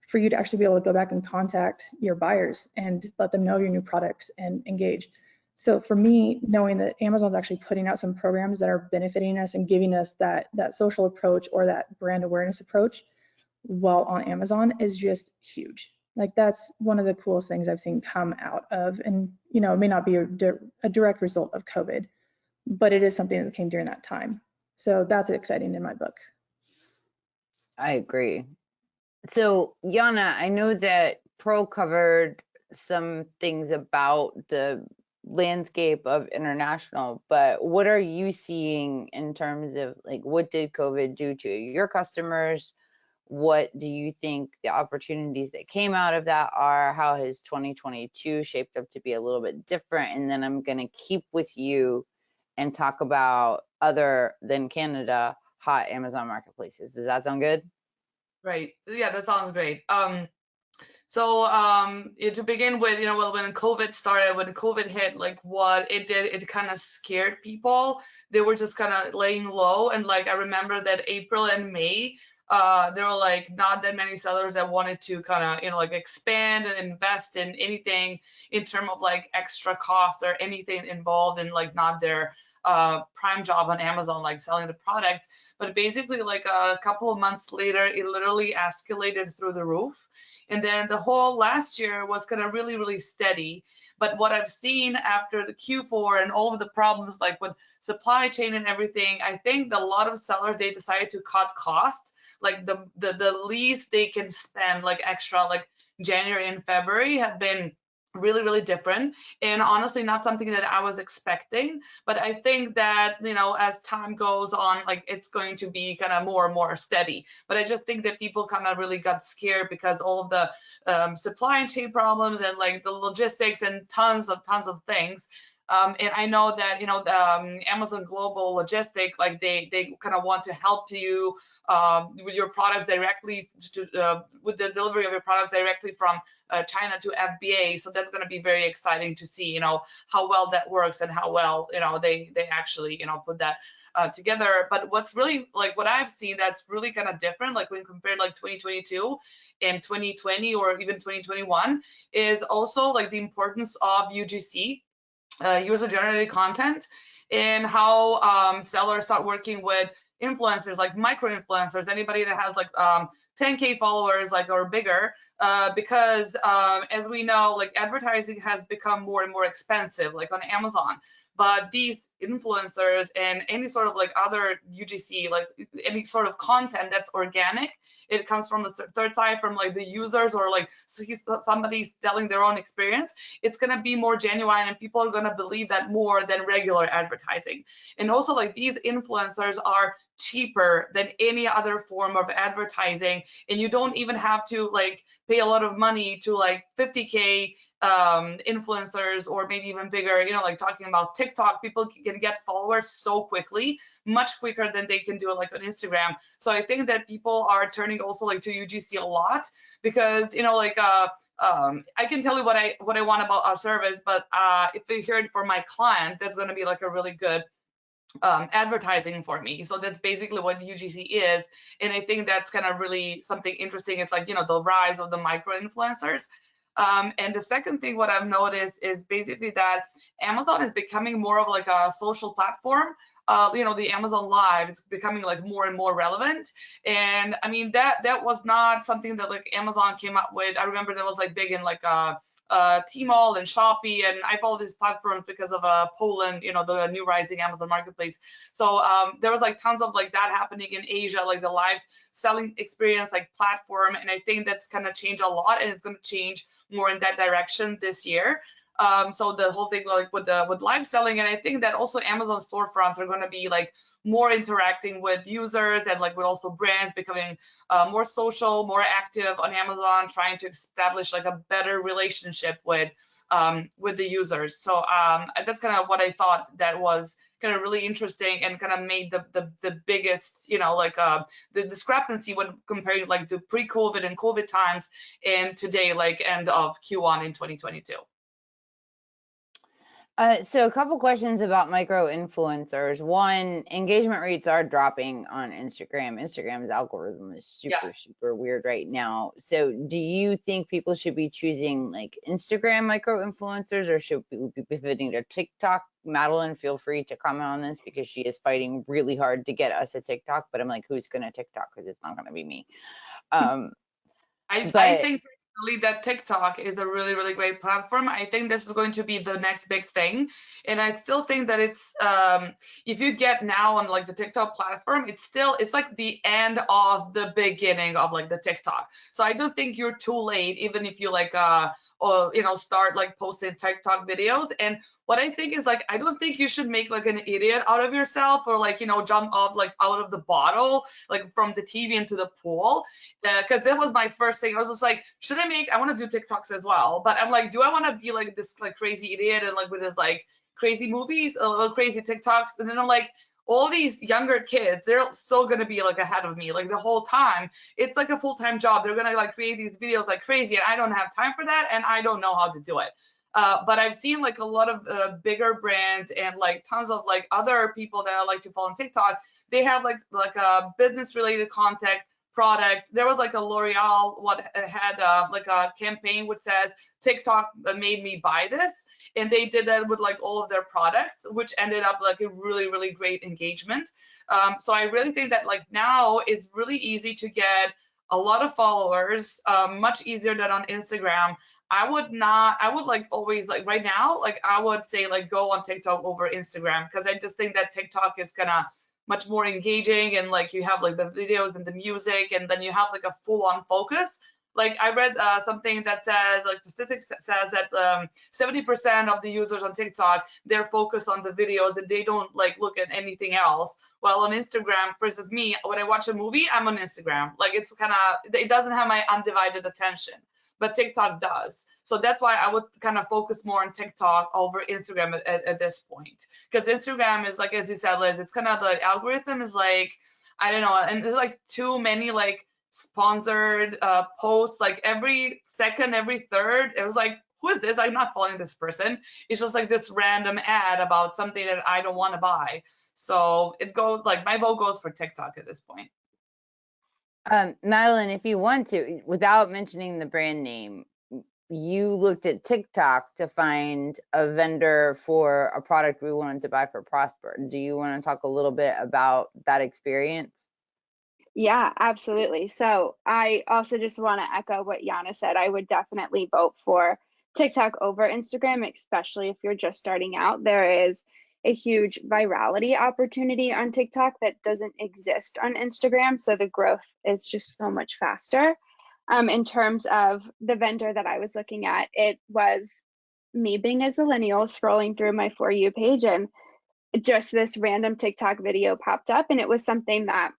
G: for you to actually be able to go back and contact your buyers and let them know your new products and engage. So for me, knowing that Amazon's actually putting out some programs that are benefiting us and giving us that social approach or that brand awareness approach while on Amazon is just huge. Like that's one of the coolest things I've seen come out of, and you know, it may not be a direct result of COVID, but it is something that came during that time. So that's exciting in my book.
A: I agree. So Jana, I know that Pearl covered some things about the landscape of international, but what are you seeing in terms of like what did COVID do to your customers? What do you think the opportunities that came out of that are? How has 2022 shaped up to be a little bit different? And then I'm going to keep with you and talk about other than Canada hot Amazon marketplaces. Does that sound good?
H: Right. Yeah, that sounds great. So to begin with, you know, well, when COVID started, when COVID hit, like what it did, it kind of scared people. They were just kind of laying low. And like, I remember that April and May, there were like not that many sellers that wanted to kind of, you know, like expand and invest in anything in terms of like extra costs or anything involved in like not their prime job on Amazon, like selling the products. But basically like a couple of months later, it literally escalated through the roof. And then the whole last year was kind of really, really steady. But what I've seen after the Q4 and all of the problems like with supply chain and everything, I think a lot of sellers, they decided to cut costs. Like the least they can spend like extra, like January and February have been really, really different, and honestly not something that I was expecting. But I think that, you know, as time goes on, like it's going to be kind of more and more steady. But I just think that people kind of really got scared because all of the supply chain problems and like the logistics and tons of things. And I know that, you know, Amazon Global Logistic, like they kind of want to help you with your product directly with the delivery of your products directly from China to FBA. So that's going to be very exciting to see, you know, how well that works and how well, you know, they actually, you know, put that together. But what's really like what I've seen that's really kind of different, like when compared like 2022 and 2020 or even 2021, is also like the importance of UGC. User generated content, and how sellers start working with influencers, like micro influencers, anybody that has like 10K followers, like or bigger, because as we know, like advertising has become more and more expensive, like on Amazon. but these influencers and any sort of like other UGC, like any sort of content that's organic, it comes from the third side, from like the users, or like somebody's telling their own experience, it's going to be more genuine, and people are going to believe that more than regular advertising. And also, like, these influencers are cheaper than any other form of advertising, and you don't even have to like pay a lot of money to like 50K influencers, or maybe even bigger, you know, like talking about TikTok, people can get followers so quickly, much quicker than they can do it like on Instagram. So I think that people are turning also like to UGC a lot, because, you know, like I can tell you what I want about our service, but if they hear it from my client, that's going to be like a really good advertising for me. So that's basically what UGC is. And I think that's kind of really something interesting. It's like, you know, the rise of the micro influencers. And the second thing, what I've noticed is basically that Amazon is becoming more of like a social platform. You know, the Amazon Live is becoming like more and more relevant. And I mean, that was not something that like Amazon came up with. I remember that was like big in like Tmall and Shopee, and I follow these platforms because of Poland, you know, the new rising Amazon marketplace. So there was like tons of like that happening in Asia, like the live selling experience, like platform, and I think that's gonna change a lot, and it's gonna change more in that direction this year. So the whole thing like with live selling, and I think that also Amazon storefronts are going to be like more interacting with users, and like with also brands becoming more social, more active on Amazon, trying to establish like a better relationship with the users. So that's kind of what I thought that was kind of really interesting, and kind of made the biggest, you know, like the discrepancy when comparing like the pre-COVID and COVID times and today, like end of Q1 in 2022.
A: So a couple questions about micro influencers. One, engagement rates are dropping on Instagram. Instagram's algorithm is super weird right now. So do you think people should be choosing like Instagram micro influencers, or should we be pivoting to TikTok? Madeline, feel free to comment on this, because she is fighting really hard to get us a TikTok, but I'm like, who's gonna TikTok? Because it's not gonna be me.
H: I think personally that TikTok is a really, really great platform. I think this is going to be the next big thing. And I still think that it's, if you get now on like the TikTok platform, it's like the end of the beginning of like the TikTok. So I don't think you're too late, even if you like, or, you know, start like posting TikTok videos. And what I think is like, I don't think you should make like an idiot out of yourself, or like, you know, jump off like out of the bottle, like from the TV into the pool. Because that was my first thing. I was just like, I want to do TikToks as well, but I'm like, do I want to be like this like crazy idiot and like with this like crazy movies or crazy TikToks? And then I'm like, all these younger kids, they're still gonna be like ahead of me like the whole time. It's like a full-time job. They're gonna like create these videos like crazy, and I don't have time for that, and I don't know how to do it. But I've seen like a lot of bigger brands and like tons of like other people that I like to follow on TikTok. They have like a business related content product. There was like a L'Oreal what had like a campaign which says TikTok made me buy this, and they did that with like all of their products, which ended up like a really, really great engagement. So I really think that like now it's really easy to get a lot of followers, much easier than on Instagram. I would like always like right now, like I would say like go on TikTok over Instagram, because I just think that TikTok is gonna much more engaging, and like you have like the videos and the music, and then you have like a full-on focus. Like I read something that says, like statistics says that 70% of the users on TikTok, they're focused on the videos and they don't like look at anything else. While on Instagram, for instance, me, when I watch a movie, I'm on Instagram. Like it's kind of, it doesn't have my undivided attention, but TikTok does. So that's why I would kind of focus more on TikTok over Instagram at this point. Because Instagram is like, as you said, Liz, it's kind of the algorithm is like, I don't know, and there's like too many like sponsored posts, like every second, every third. It was like, who is this? I'm not following this person. It's just like this random ad about something that I don't want to buy. So it goes like, my vote goes for TikTok at this point.
A: Madeline, if you want to, without mentioning the brand name, you looked at TikTok to find a vendor for a product we wanted to buy for Prosper. Do you want to talk a little bit about that experience?
B: Yeah, absolutely. So I also just want to echo what Jana said. I would definitely vote for TikTok over Instagram, especially if you're just starting out. There is a huge virality opportunity on TikTok that doesn't exist on Instagram. So the growth is just so much faster. In terms of the vendor that I was looking at, it was me being a millennial scrolling through my For You page, and just this random TikTok video popped up, and it was something that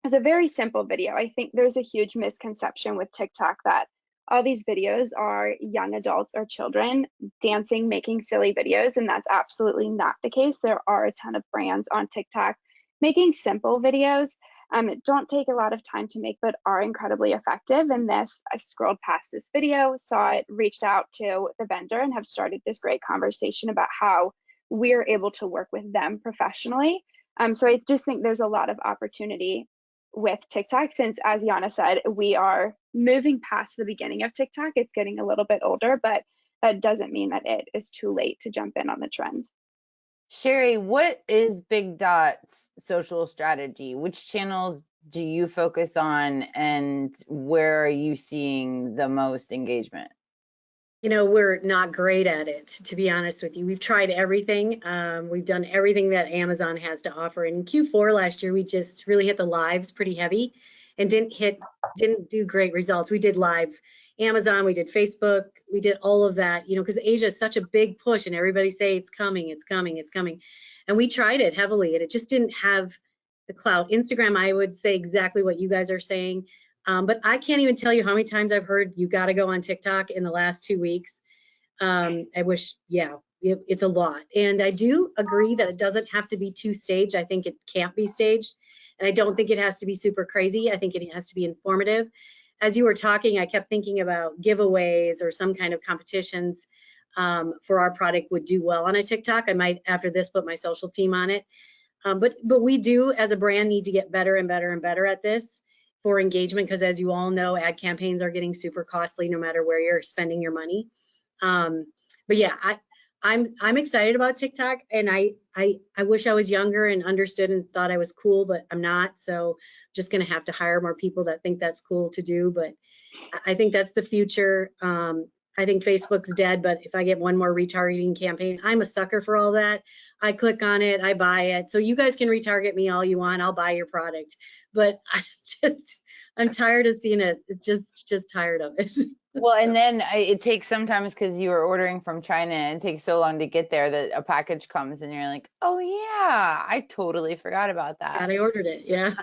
B: is a very simple video. I think there's a huge misconception with TikTok that all these videos are young adults or children dancing, making silly videos, and that's absolutely not the case. There are a ton of brands on TikTok making simple videos. Don't take a lot of time to make, but are incredibly effective. And this, I scrolled past this video, saw it, reached out to the vendor, and have started this great conversation about how we're able to work with them professionally. So I just think there's a lot of opportunity with TikTok, since, as Jana said, we are moving past the beginning of TikTok. It's getting a little bit older, but that doesn't mean that it is too late to jump in on the trend.
A: Sherry, what is Big Dot's social strategy? Which channels do you focus on, and where are you seeing the most engagement?
F: You know, we're not great at it, to be honest with you. We've tried everything. We've done everything that Amazon has to offer. In Q4 last year, we just really hit the lives pretty heavy and didn't do great results. We did live Amazon, we did Facebook, we did all of that, you know, because Asia is such a big push and everybody say it's coming, it's coming, it's coming. And we tried it heavily and it just didn't have the clout. Instagram, I would say exactly what you guys are saying. But I can't even tell you how many times I've heard you got to go on TikTok in the last 2 weeks. I wish, yeah, it's a lot. And I do agree that it doesn't have to be two-stage. I think it can't be staged. And I don't think it has to be super crazy. I think it has to be informative. As you were talking, I kept thinking about giveaways or some kind of competitions for our product would do well on a TikTok. I might, after this, put my social team on it. But we do, as a brand, need to get better and better and better at this for engagement, because as you all know, ad campaigns are getting super costly no matter where you're spending your money. But yeah, I'm excited about TikTok, and I wish I was younger and understood and thought I was cool, but I'm not. So just gonna have to hire more people that think that's cool to do. But I think that's the future. I think Facebook's dead, but if I get one more retargeting campaign, I'm a sucker for all that. I click on it, I buy it. So you guys can retarget me all you want. I'll buy your product. But I'm tired of seeing it. It's just tired of it.
A: Well, and then it takes sometimes, because you were ordering from China, and it takes so long to get there that a package comes and you're like, oh yeah, I totally forgot about that.
F: And I ordered it, yeah.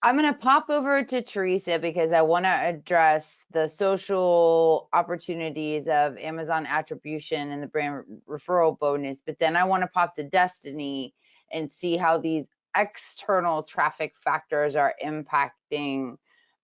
A: I'm going to pop over to Theresa because I want to address the social opportunities of Amazon attribution and the brand referral bonus, but then I want to pop to Destiny and see how these external traffic factors are impacting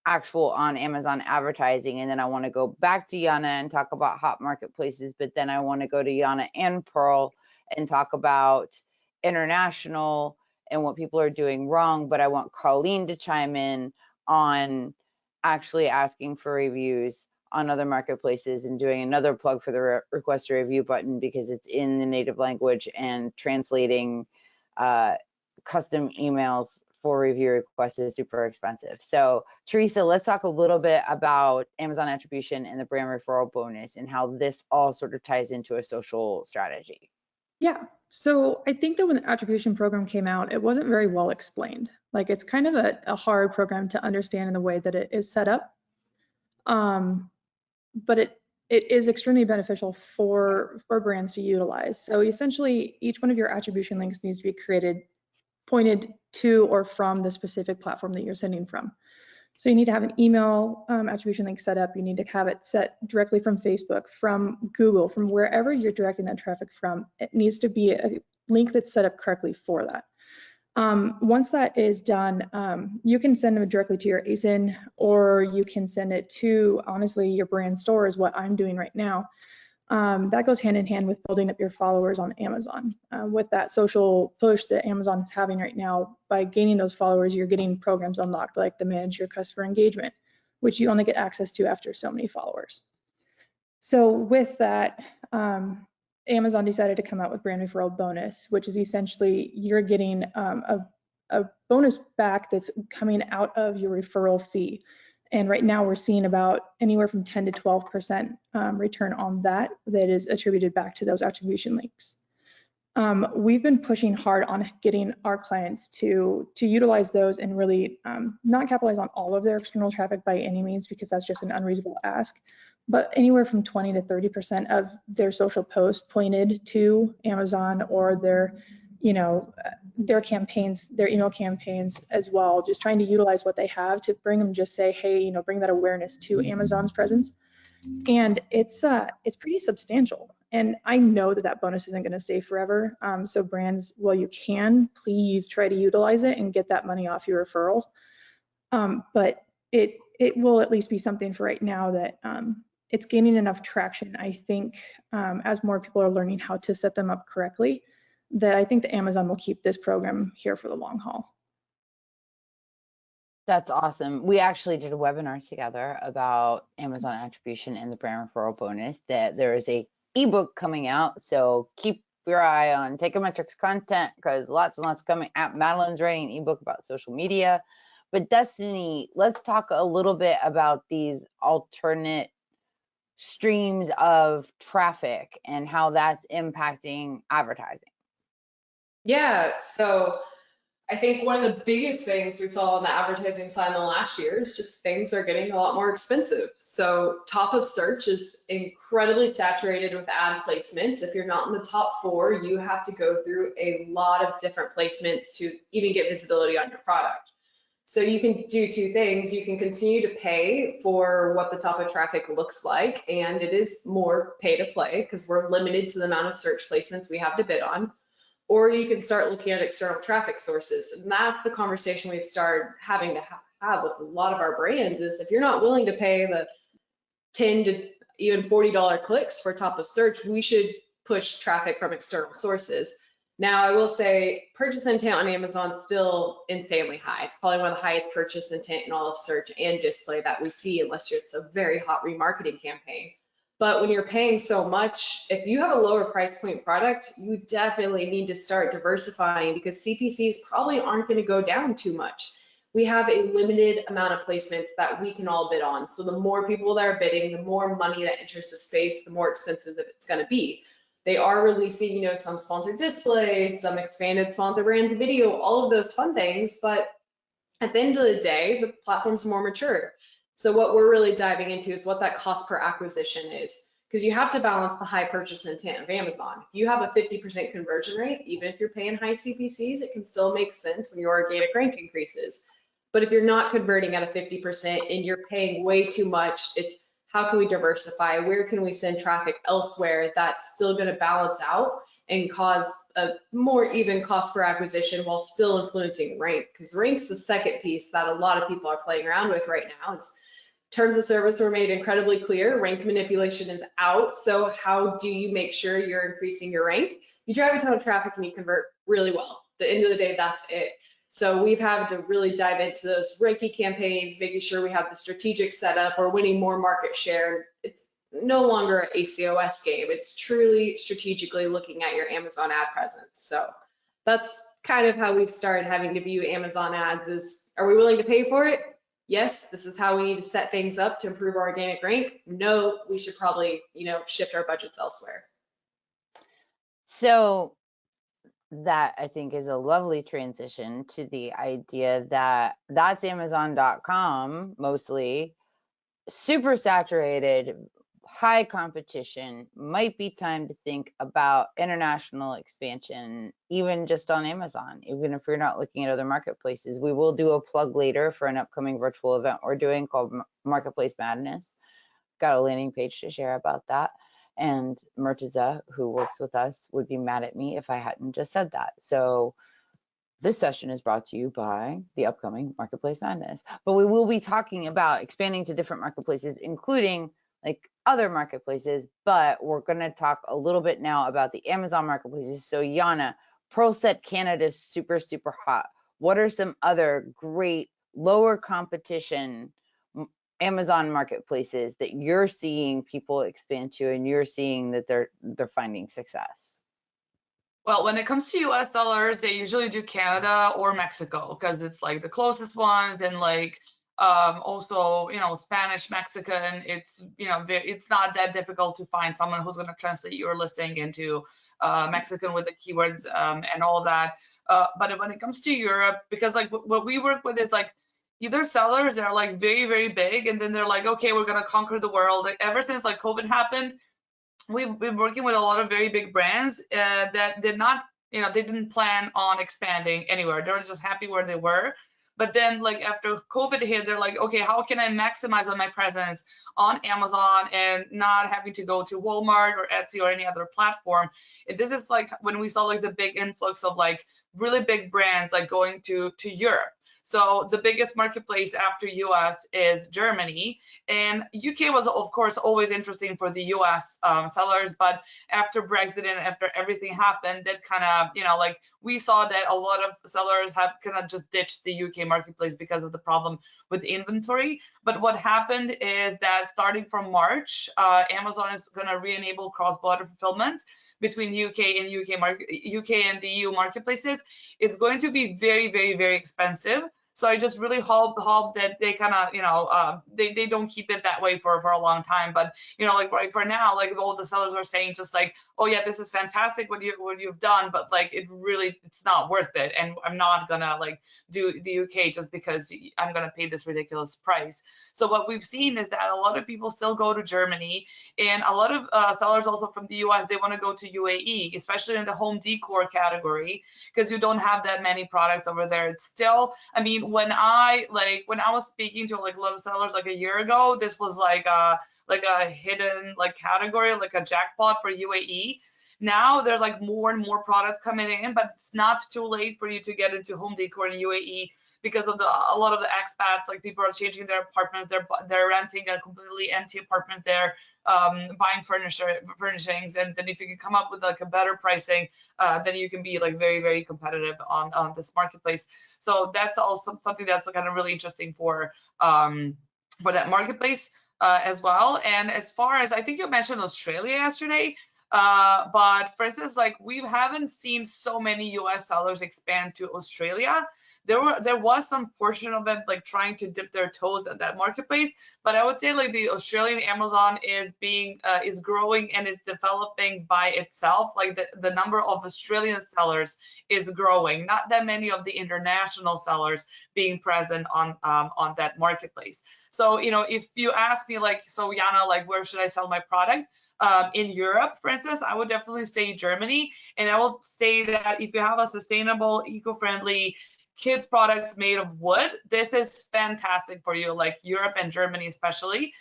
A: actual on Amazon advertising. And then I want to go back to Jana and talk about hot marketplaces, but then I want to go to Jana and Pearl and talk about international and what people are doing wrong. But I want Colleen to chime in on actually asking for reviews on other marketplaces and doing another plug for the request a review button, because it's in the native language, and translating custom emails for review requests is super expensive. So Theresa, let's talk a little bit about Amazon attribution and the brand referral bonus and how this all sort of ties into a social strategy.
G: Yeah, so I think that when the attribution program came out, it wasn't very well explained. Like, it's kind of a hard program to understand in the way that it is set up. But it is extremely beneficial for brands to utilize. So essentially, each one of your attribution links needs to be created, pointed to or from the specific platform that you're sending from. So you need to have an email attribution link set up. You need to have it set directly from Facebook, from Google, from wherever you're directing that traffic from. It needs to be a link that's set up correctly for that. Once that is done, you can send them directly to your ASIN, or you can send it to, honestly, your brand store is what I'm doing right now. That goes hand in hand with building up your followers on Amazon. With that social push that Amazon is having right now, by gaining those followers, you're getting programs unlocked, like the Manage Your Customer Engagement, which you only get access to after so many followers. So with that, Amazon decided to come out with brand referral bonus, which is essentially you're getting a bonus back that's coming out of your referral fee. And right now we're seeing about anywhere from 10 to 12% return on that is attributed back to those attribution links. we've been pushing hard on getting our clients to utilize those and really not capitalize on all of their external traffic by any means, because that's just an unreasonable ask, but anywhere from 20 to 30% of their social posts pointed to Amazon or their, you know, their campaigns, their email campaigns as well, just trying to utilize what they have to bring them, just say, hey, you know, bring that awareness to Amazon's presence. And it's pretty substantial. And I know that that bonus isn't going to stay forever. So brands, while you can, please try to utilize it and get that money off your referrals. But it will at least be something for right now that it's gaining enough traction, I think, as more people are learning how to set them up correctly, that I think that Amazon will keep this program here for the long haul.
A: That's awesome. We actually did a webinar together about Amazon attribution and the brand referral bonus. That there is a ebook coming out, so keep your eye on Takeometrics content, because lots and lots coming out. Madeline's writing an ebook about social media. But Destiny, let's talk a little bit about these alternate streams of traffic and how that's impacting advertising.
C: Yeah, so I think one of the biggest things we saw on the advertising side in the last year is just things are getting a lot more expensive. So top of search is incredibly saturated with ad placements. If you're not in the top 4, you have to go through a lot of different placements to even get visibility on your product. So you can do 2 things. You can continue to pay for what the top of traffic looks like, and it is more pay to play because we're limited to the amount of search placements we have to bid on. Or you can start looking at external traffic sources. And that's the conversation we've started having to have with a lot of our brands is if you're not willing to pay the $10 to even $40 clicks for top of search, we should push traffic from external sources. Now, I will say purchase intent on Amazon is still insanely high. It's probably one of the highest purchase intent in all of search and display that we see, unless it's a very hot remarketing campaign. But when you're paying so much, if you have a lower price point product, you definitely need to start diversifying because CPCs probably aren't going to go down too much. We have a limited amount of placements that we can all bid on. So the more people that are bidding, the more money that enters the space, the more expensive it's going to be. They are releasing, you know, some sponsored displays, some expanded sponsor brands video, all of those fun things. But at the end of the day, the platform's more mature. So what we're really diving into is what that cost per acquisition is, because you have to balance the high purchase intent of Amazon. If you have a 50% conversion rate, even if you're paying high CPCs, it can still make sense when your organic rank increases. But if you're not converting at a 50% and you're paying way too much, it's how can we diversify? Where can we send traffic elsewhere that's still going to balance out and cause a more even cost per acquisition while still influencing rank? Because rank's the second piece that a lot of people are playing around with right now. Is terms of service were made incredibly clear. Rank manipulation is out. So how do you make sure you're increasing your rank? You drive a ton of traffic and you convert really well. At the end of the day, that's it. So we've had to really dive into those ranking campaigns, making sure we have the strategic setup. We're winning more market share. It's no longer an ACOS game. It's truly strategically looking at your Amazon ad presence. So that's kind of how we've started having to view Amazon ads is, are we willing to pay for it? Yes, this is how we need to set things up to improve our organic rank. No, we should probably, you know, shift our budgets elsewhere.
A: So that I think is a lovely transition to the idea that that's Amazon.com mostly, super saturated, high competition, might be time to think about international expansion, even just on Amazon, even if you're not looking at other marketplaces. We will do a plug later for an upcoming virtual event we're doing called Marketplace Madness. Got a landing page to share about that. And Murtaza, who works with us, would be mad at me if I hadn't just said that. So this session is brought to you by the upcoming Marketplace Madness. But we will be talking about expanding to different marketplaces, including like other marketplaces. But we're going to talk a little bit now about the Amazon marketplaces. So Jana, PearlSet Canada is super, super hot. What are some other great lower competition Amazon marketplaces that you're seeing people expand to and you're seeing that they're finding success?
H: Well, when it comes to US sellers, they usually do Canada or Mexico because it's like the closest ones and like Also, Spanish, Mexican, it's, it's not that difficult to find someone who's going to translate your listing into Mexican with the keywords and all that. But when it comes to Europe, because like what we work with is like either sellers that are like very, very big, and then they're like, okay, we're going to conquer the world. Like ever since like COVID happened, we've been working with a lot of very big brands that did not, they didn't plan on expanding anywhere. They were just happy where they were. But then like after COVID hit, they're like, okay, how can I maximize on my presence on Amazon and not having to go to Walmart or Etsy or any other platform? And this is like when we saw like the big influx of like really big brands like going to Europe. So the biggest marketplace after US is Germany, and UK was of course always interesting for the US sellers, but after Brexit and after everything happened, that kind of, like we saw that a lot of sellers have kind of just ditched the UK marketplace because of the problem with inventory. But what happened is that starting from March, Amazon is going to re-enable cross-border fulfillment between UK and the EU marketplaces. It's going to be very, very, very expensive. So I just really hope that they kind of, they don't keep it that way for a long time. But, like right for now, like all the sellers are saying just like, oh yeah, this is fantastic what you've done, but like it's not worth it. And I'm not gonna like do the UK just because I'm gonna pay this ridiculous price. So what we've seen is that a lot of people still go to Germany, and a lot of sellers also from the US, they want to go to UAE, especially in the home decor category, because you don't have that many products over there. It's still, I mean, when I was speaking to like a lot of sellers like a year ago, this was like a hidden like category, like a jackpot for UAE. Now there's like more and more products coming in, but it's not too late for you to get into home decor in UAE because of a lot of the expats, like people are changing their apartments, they're renting a completely empty apartment there, buying furnishings, and then if you can come up with like a better pricing, then you can be like very, very competitive on this marketplace. So that's also something that's kind of really interesting for that marketplace as well. And as far as, I think you mentioned Australia yesterday, but for instance, like we haven't seen so many US sellers expand to Australia. There was some portion of them like trying to dip their toes at that marketplace, but I would say like the Australian Amazon is growing and it's developing by itself. Like the number of Australian sellers is growing, not that many of the international sellers being present on that marketplace. So if you ask me like, so Jana, like where should I sell my product? In Europe, for instance, I would definitely say Germany, and I will say that if you have a sustainable, eco-friendly kids products made of wood, this is fantastic for you, like Europe and Germany especially.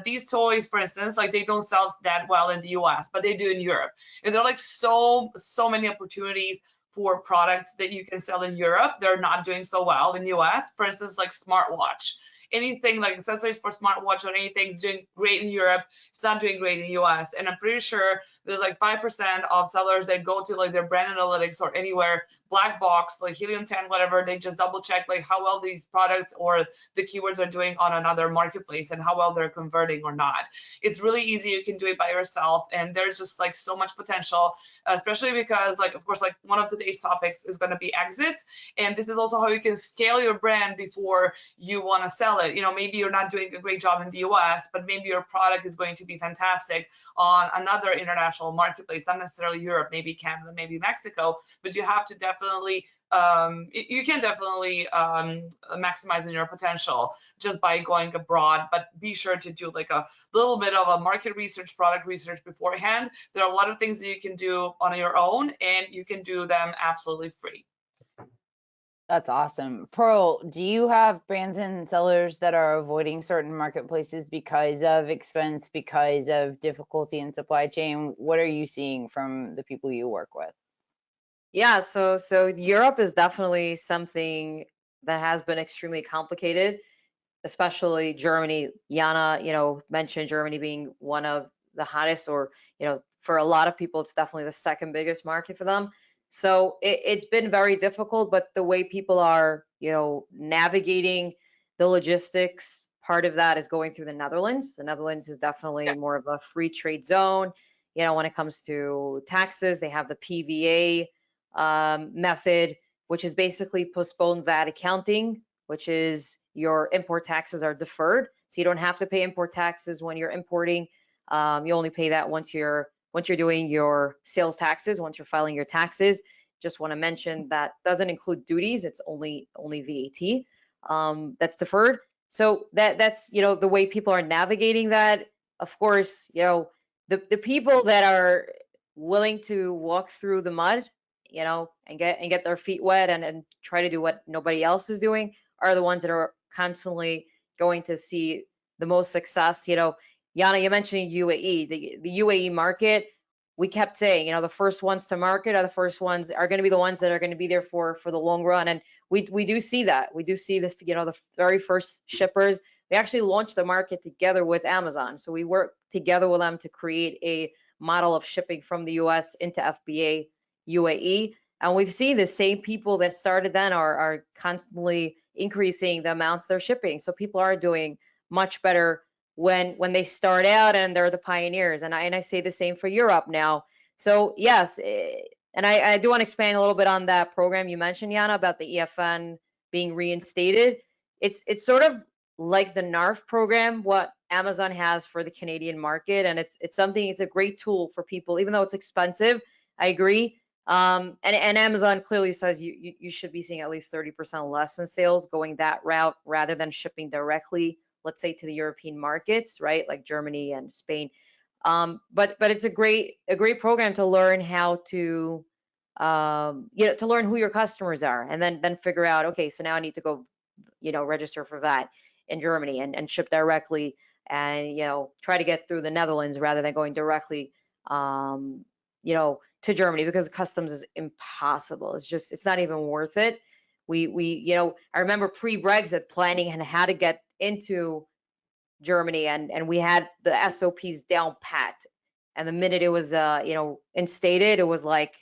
H: These toys, for instance, like they don't sell that well in the US, but they do in Europe. And there are like so many opportunities for products that you can sell in Europe. They're not doing so well in US. For instance, like smartwatch. Anything like accessories for smartwatch or anything is doing great in Europe. It's not doing great in the US. And I'm pretty sure there's like 5% of sellers that go to like their brand analytics or anywhere black box, like Helium 10, whatever, they just double check like how well these products or the keywords are doing on another marketplace and how well they're converting or not. It's really easy. You can do it by yourself. And there's just like so much potential, especially because like, of course, like one of today's topics is going to be exits. And this is also how you can scale your brand before you want to sell it. Maybe you're not doing a great job in the US, but maybe your product is going to be fantastic on another international marketplace, not necessarily Europe, maybe Canada, maybe Mexico, but you have to definitely you can definitely maximize on your potential just by going abroad, but be sure to do like a little bit of a market research, product research beforehand. There are a lot of things that you can do on your own, and you can do them absolutely free.
A: That's awesome. Pearl, do you have brands and sellers that are avoiding certain marketplaces because of expense, because of difficulty in supply chain? What are you seeing from the people you work with?
D: Yeah, so Europe is definitely something that has been extremely complicated, especially Germany. Jana, mentioned Germany being one of the hottest, or for a lot of people, it's definitely the second biggest market for them. So it's been very difficult, but the way people are, navigating the logistics, part of that is going through the Netherlands. The Netherlands is definitely more of a free trade zone. When it comes to taxes, they have the PVA method, which is basically postponed VAT accounting, which is your import taxes are deferred, so you don't have to pay import taxes when you're importing. You only pay that once you're doing your sales taxes, once you're filing your taxes. Just want to mention that doesn't include duties; it's only VAT that's deferred. So that's the way people are navigating that. Of course, the people that are willing to walk through the mud, and get their feet wet and try to do what nobody else is doing are the ones that are constantly going to see the most success. Jana, you mentioned UAE, the UAE market. We kept saying, the first ones to market are going to be the ones that are going to be there for the long run, and we do see that. We do see the very first shippers. We actually launched the market together with Amazon, so we worked together with them to create a model of shipping from the US into FBA UAE. And we've seen the same people that started then are constantly increasing the amounts they're shipping. So people are doing much better when they start out and they're the pioneers. And I say the same for Europe now. So yes, and I do want to expand a little bit on that program you mentioned, Jana, about the EFN being reinstated. It's sort of like the NARF program, what Amazon has for the Canadian market, and it's a great tool for people, even though it's expensive. I agree. And Amazon clearly says you should be seeing at least 30% less in sales going that route rather than shipping directly, let's say, to the European markets, right, like Germany and Spain. But it's a great program to learn how to to learn who your customers are, and then figure out, okay, so now I need to go register for that in Germany and ship directly, and try to get through the Netherlands rather than going directly to Germany, because customs is impossible. It's not even worth it. I remember pre-Brexit planning and how to get into Germany, and we had the SOPs down pat, and the minute it was instated, it was like,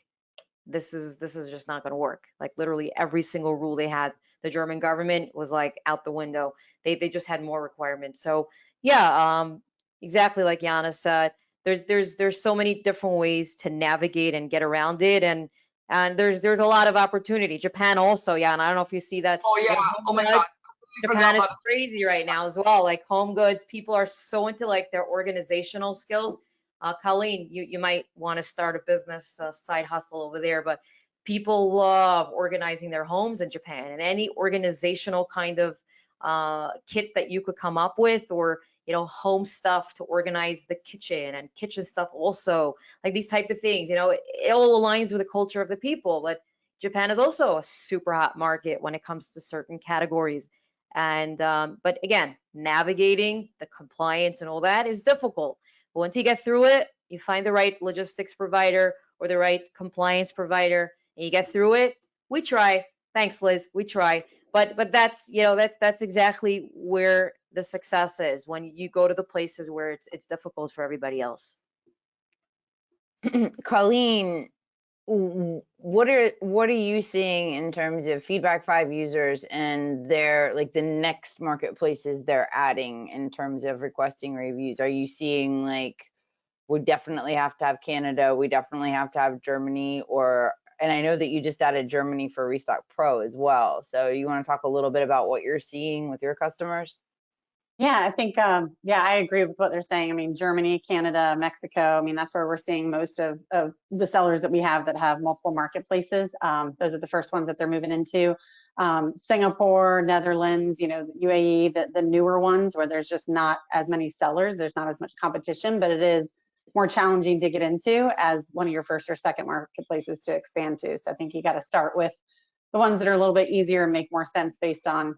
D: this is just not going to work. Like literally every single rule they had, the German government was like out the window. They just had more requirements. So yeah, exactly like Jana said, there's so many different ways to navigate and get around it, and there's a lot of opportunity. Japan also, Jana, I don't know if you see that.
H: Oh yeah. Oh my God.
D: Japan is crazy right now as well. Like home goods, people are so into like their organizational skills. Colleen, you might want to start a business side hustle over there, but people love organizing their homes in Japan, and any organizational kind of kit that you could come up with, or home stuff to organize the kitchen, and kitchen stuff also, like these type of things. It all aligns with the culture of the people. But Japan is also a super hot market when it comes to certain categories. And but again, navigating the compliance and all that is difficult. But once you get through it, you find the right logistics provider or the right compliance provider, and you get through it. We try. Thanks, Liz. We try. But that's that's exactly where the success is, when you go to the places where it's difficult for everybody else.
A: Colleen, what are you seeing in terms of Feedback 5 users and their, like, the next marketplaces they're adding in terms of requesting reviews? Are you seeing like, we definitely have to have Canada, we definitely have to have Germany, and I know that you just added Germany for Restock Pro as well. So you want to talk a little bit about what you're seeing with your customers?
E: Yeah, I think, I agree with what they're saying. I mean, Germany, Canada, Mexico, I mean, that's where we're seeing most of the sellers that we have that have multiple marketplaces. Those are the first ones that they're moving into. Singapore, Netherlands, UAE, the newer ones where there's just not as many sellers, there's not as much competition, but it is more challenging to get into as one of your first or second marketplaces to expand to. So I think you got to start with the ones that are a little bit easier and make more sense based on,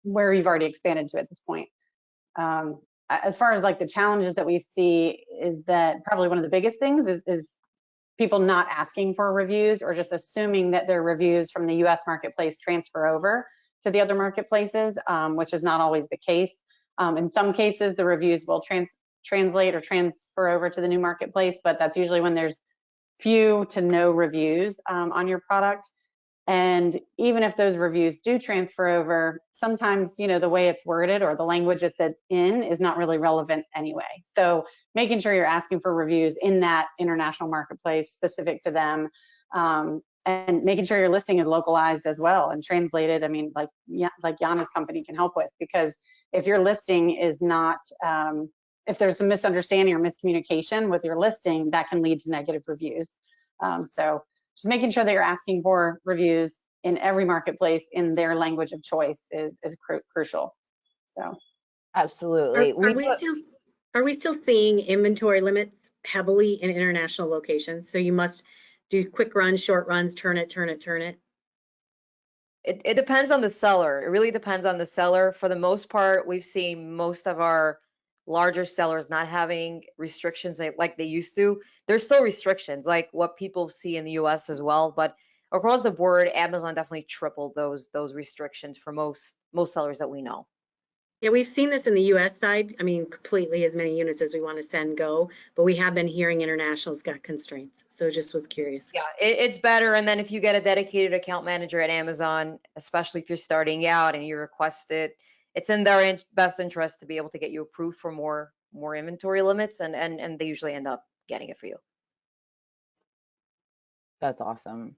E: where you've already expanded to at this point. As far as like the challenges that we see, is that probably one of the biggest things is people not asking for reviews, or just assuming that their reviews from the US marketplace transfer over to the other marketplaces, which is not always the case. In some cases, the reviews will translate or transfer over to the new marketplace, but that's usually when there's few to no reviews on your product. And even if those reviews do transfer over, sometimes, the way it's worded or the language it's in is not really relevant anyway. So making sure you're asking for reviews in that international marketplace specific to them and making sure your listing is localized as well and translated. I mean, like Jana's company can help with, because if your listing is not, if there's a misunderstanding or miscommunication with your listing, that can lead to negative reviews. So just making sure that you're asking for reviews in every marketplace in their language of choice is crucial. So
A: Absolutely.
F: Are we still seeing inventory limits heavily in international locations? So you must do quick runs, short runs, turn it.
D: It depends on the seller. It really depends on the seller. For the most part, we've seen most of our larger sellers not having restrictions like they used to. There's still restrictions, like what people see in the US as well, but across the board, Amazon definitely tripled those restrictions for most sellers that we know.
F: Yeah, we've seen this in the US side. I mean, completely as many units as we want to send go, but we have been hearing international's got constraints. So just was curious.
D: Yeah, it's better. And then if you get a dedicated account manager at Amazon, especially if you're starting out and you request it, it's in their best interest to be able to get you approved for more inventory limits, and they usually end up getting it for you.
A: That's awesome.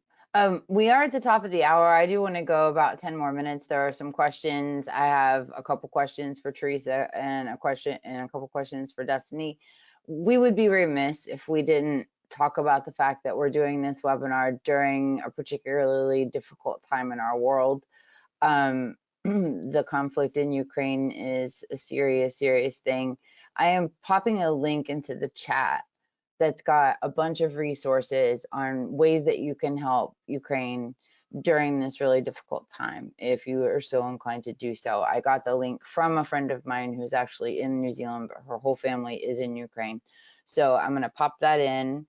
A: We are at the top of the hour. I do want to go about 10 more minutes. There are some questions. I have a couple questions for Theresa and a couple questions for Destiny. We would be remiss if we didn't talk about the fact that we're doing this webinar during a particularly difficult time in our world. The conflict in Ukraine is a serious, serious thing. I am popping a link into the chat that's got a bunch of resources on ways that you can help Ukraine during this really difficult time, if you are so inclined to do so. I got the link from a friend of mine who's actually in New Zealand, but her whole family is in Ukraine. So I'm gonna pop that in.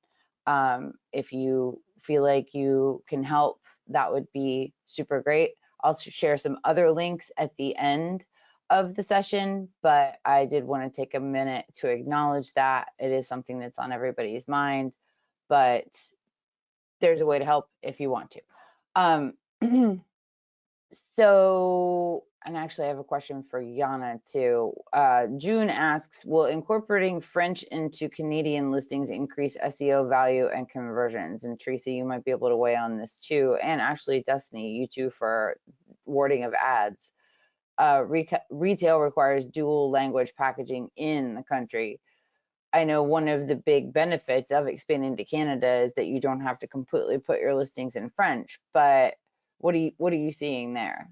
A: If you feel like you can help, that would be super great. I'll share some other links at the end of the session, but I did want to take a minute to acknowledge that it is something that's on everybody's mind, but there's a way to help if you want to. So, and actually I have a question for Jana too. June asks, will incorporating French into Canadian listings increase SEO value and conversions? And Theresa, you might be able to weigh on this too. And actually Destiny, you too, for wording of ads. Retail requires dual language packaging in the country. I know one of the big benefits of expanding to Canada is that you don't have to completely put your listings in French, but what are you seeing there?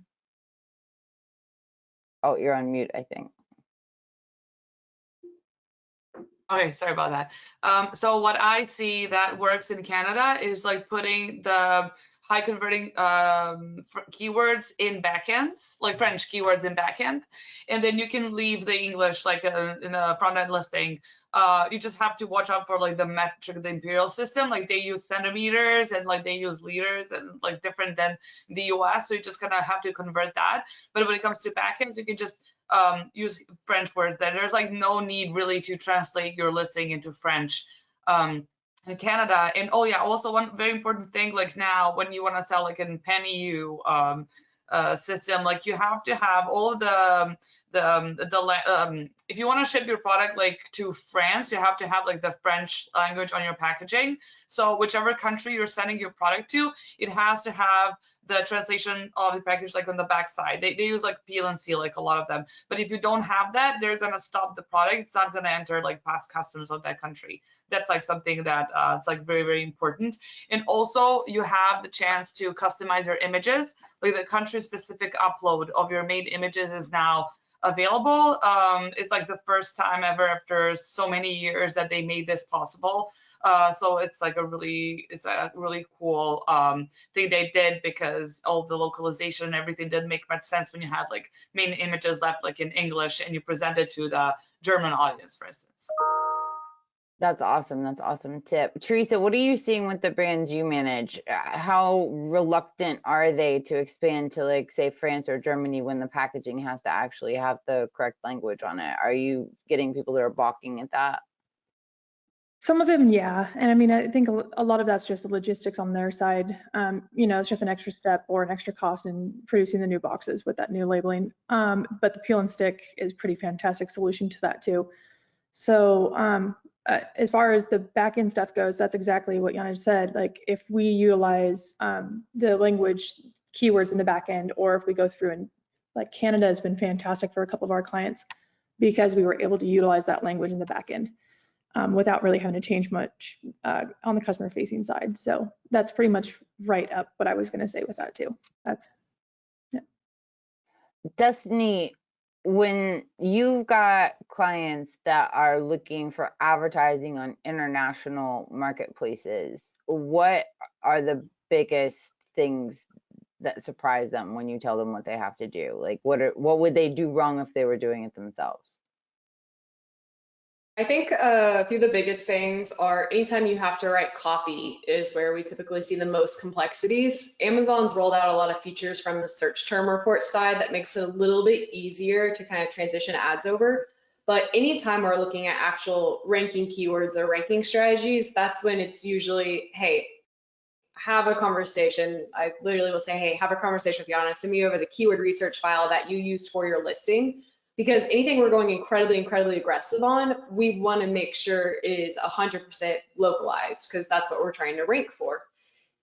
A: Oh, you're on mute, I think.
H: Okay, sorry about that. So what I see that works in Canada is like putting the high converting keywords in backends, like French keywords in backend, and then you can leave the English like in a front end listing. You just have to watch out for like the metric, the imperial system, like they use centimeters and like they use liters and like different than the US. So you just gonna have to convert that. But when it comes to backends, you can just use French words. Then there's like no need really to translate your listing into French. In Canada. And oh yeah, also one very important thing, like now when you want to sell like in Pan EU system, like you have to have all of if you want to ship your product like to France, you have to have like the French language on your packaging. So whichever country you're sending your product to, it has to have the translation of the package like on the back side. They use like peel and seal, like a lot of them. But if you don't have that, they're gonna stop the product. It's not gonna enter like past customs of that country. That's like something that it's like very, very important. And also you have the chance to customize your images. Like the country specific upload of your made images is now available. It's like the first time ever after so many years that they made this possible. So it's like a really cool thing they did, because all the localization and everything didn't make much sense when you had like main images left like in English and you presented to the German audience, for instance.
A: That's awesome. That's awesome tip. Theresa, what are you seeing with the brands you manage? How reluctant are they to expand to like say France or Germany when the packaging has to actually have the correct language on it? Are you getting people that are balking at that?
G: Some of them, yeah. And I mean, I think a lot of that's just the logistics on their side. You know, it's just an extra step or an extra cost in producing the new boxes with that new labeling. But the peel and stick is a pretty fantastic solution to that too. So as far as the back end stuff goes, that's exactly what Jana said. Like if we utilize the language keywords in the back end, or if we go through and like Canada has been fantastic for a couple of our clients because we were able to utilize that language in the back end without really having to change much on the customer facing side. So that's pretty much right up what I was going to say with that too. That's
A: Destiny, when you've got clients that are looking for advertising on international marketplaces, what are the biggest things that surprise them when you tell them what they have to do? Like what would they do wrong if they were doing it themselves?
C: I think a few of the biggest things are anytime you have to write copy is where we typically see the most complexities. Amazon's rolled out a lot of features from the search term report side that makes it a little bit easier to kind of transition ads over. But anytime we're looking at actual ranking keywords or ranking strategies, that's when it's usually, hey, have a conversation. I literally will say, hey, have a conversation with Jana, send me over the keyword research file that you used for your listing. Because anything we're going incredibly aggressive on, we want to make sure is 100% localized, because that's what we're trying to rank for.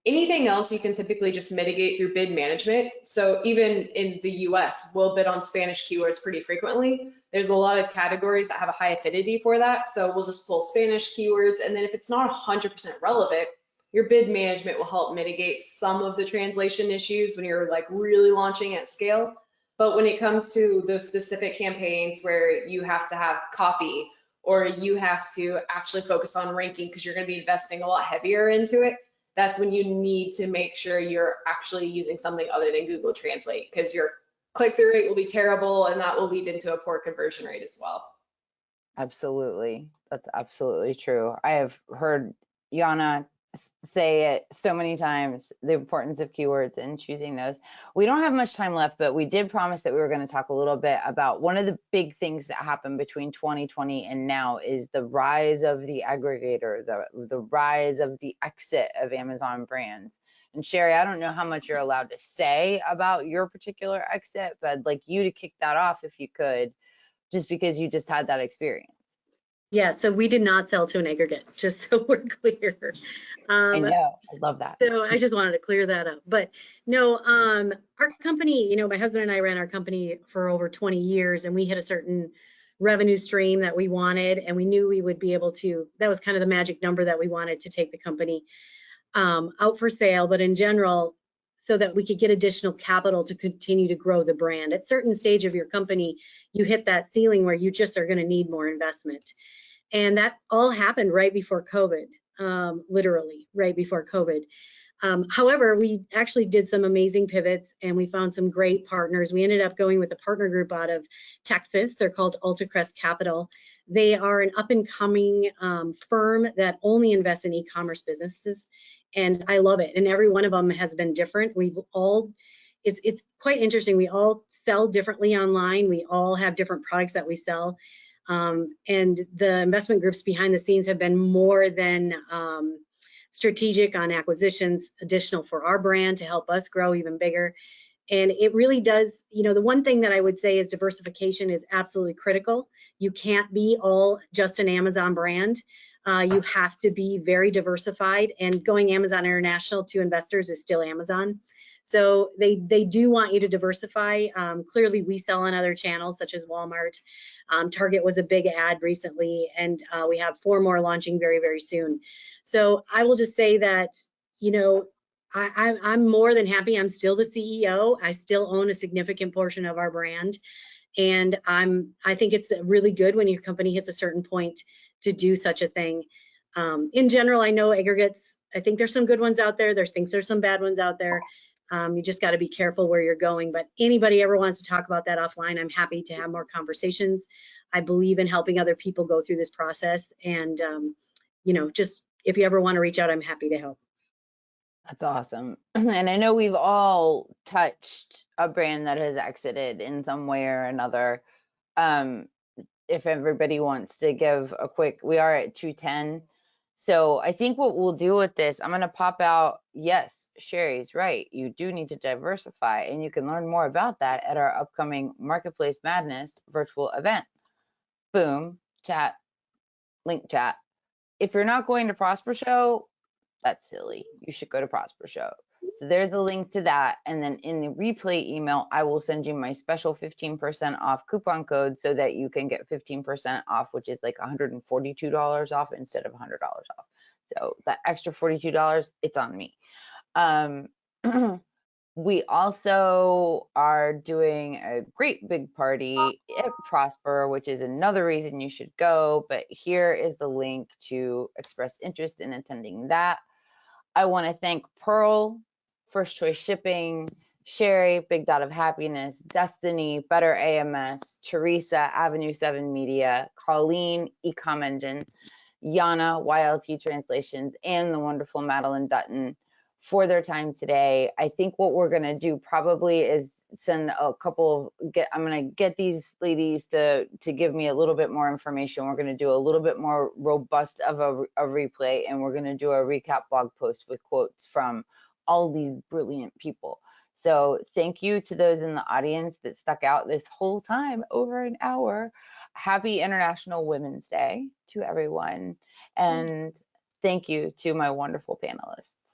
C: Anything else you can typically just mitigate through bid management. So even in the US, we'll bid on Spanish keywords pretty frequently. There's a lot of categories that have a high affinity for that. So we'll just pull Spanish keywords. And then if it's not 100% relevant, your bid management will help mitigate some of the translation issues when you're like really launching at scale. But when it comes to those specific campaigns where you have to have copy or you have to actually focus on ranking because you're going to be investing a lot heavier into it, that's when you need to make sure you're actually using something other than Google Translate, because your click-through rate will be terrible and that will lead into a poor conversion rate as well.
A: Absolutely. That's absolutely true. I have heard Jana say it so many times, the importance of keywords and choosing those. We don't have much time left, but we did promise that we were going to talk a little bit about one of the big things that happened between 2020 and now is the rise of the aggregator, the rise of the exit of Amazon brands. And Sherry, I don't know how much you're allowed to say about your particular exit, but I'd like you to kick that off if you could, just because you just had that experience.
F: Yeah, so we did not sell to an aggregate, just so we're clear.
A: I know, I love that.
F: So I just wanted to clear that up. But no, our company, you know, my husband and I ran our company for over 20 years, and we had a certain revenue stream that we wanted, and we knew we would be able to, that was kind of the magic number that we wanted to take the company out for sale, but in general, so that we could get additional capital to continue to grow the brand. At certain stage of your company, you hit that ceiling where you just are going to need more investment. And that all happened right before COVID, literally right before COVID. However, we actually did some amazing pivots and we found some great partners. We ended up going with a partner group out of Texas. They're called AltaCrest Capital. They are an up and coming firm that only invests in e-commerce businesses. And I love it. And every one of them has been different. We've all, it's quite interesting. We all sell differently online. We all have different products that we sell. And the investment groups behind the scenes have been more than strategic on acquisitions, additional for our brand to help us grow even bigger. And it really does, you know, the one thing that I would say is diversification is absolutely critical. You can't be all just an Amazon brand. You have to be very diversified, and going Amazon International to investors is still Amazon. So they do want you to diversify. Clearly, we sell on other channels such as Walmart. Target was a big ad recently, and we have 4 more launching very, very soon. So I will just say that, you know, I'm more than happy. I'm still the CEO. I still own a significant portion of our brand. And I think it's really good when your company hits a certain point to do such a thing. In general, I know aggregates, I think there's some good ones out there. There's some bad ones out there. You just got to be careful where you're going. But anybody ever wants to talk about that offline, I'm happy to have more conversations. I believe in helping other people go through this process. And, you know, just if you ever want to reach out, I'm happy to help.
A: That's awesome. And I know we've all touched a brand that has exited in some way or another. If everybody wants to give a quick, we are at 2:10. So I think what we'll do with this, I'm going to pop out, yes, Sherry's right. You do need to diversify, and you can learn more about that at our upcoming Marketplace Madness virtual event. Boom, chat, link chat. if you're not going to Prosper Show, that's silly. You should go to Prosper Show. So there's a link to that. And then in the replay email, I will send you my special 15% off coupon code so that you can get 15% off, which is like $142 off instead of $100 off. So that extra $42, it's on me. We also are doing a great big party at Prosper, which is another reason you should go. But here is the link to express interest in attending that. I want to thank Pearl, First Choice Shipping, Sherry, Big Dot of Happiness, Destiny, Better AMS, Theresa, Avenue 7 Media, Colleen, Ecom Engine, Jana, YLT Translations, and the wonderful Madeline Dutton for their time today. I think what we're going to do probably is send a couple of, I'm going to get these ladies to give me a little bit more information. We're going to do a little bit more robust of a replay, and we're going to do a recap blog post with quotes from all these brilliant people. So thank you to those in the audience that stuck out this whole time, over an hour. Happy International Women's Day to everyone. And thank you to my wonderful panelists.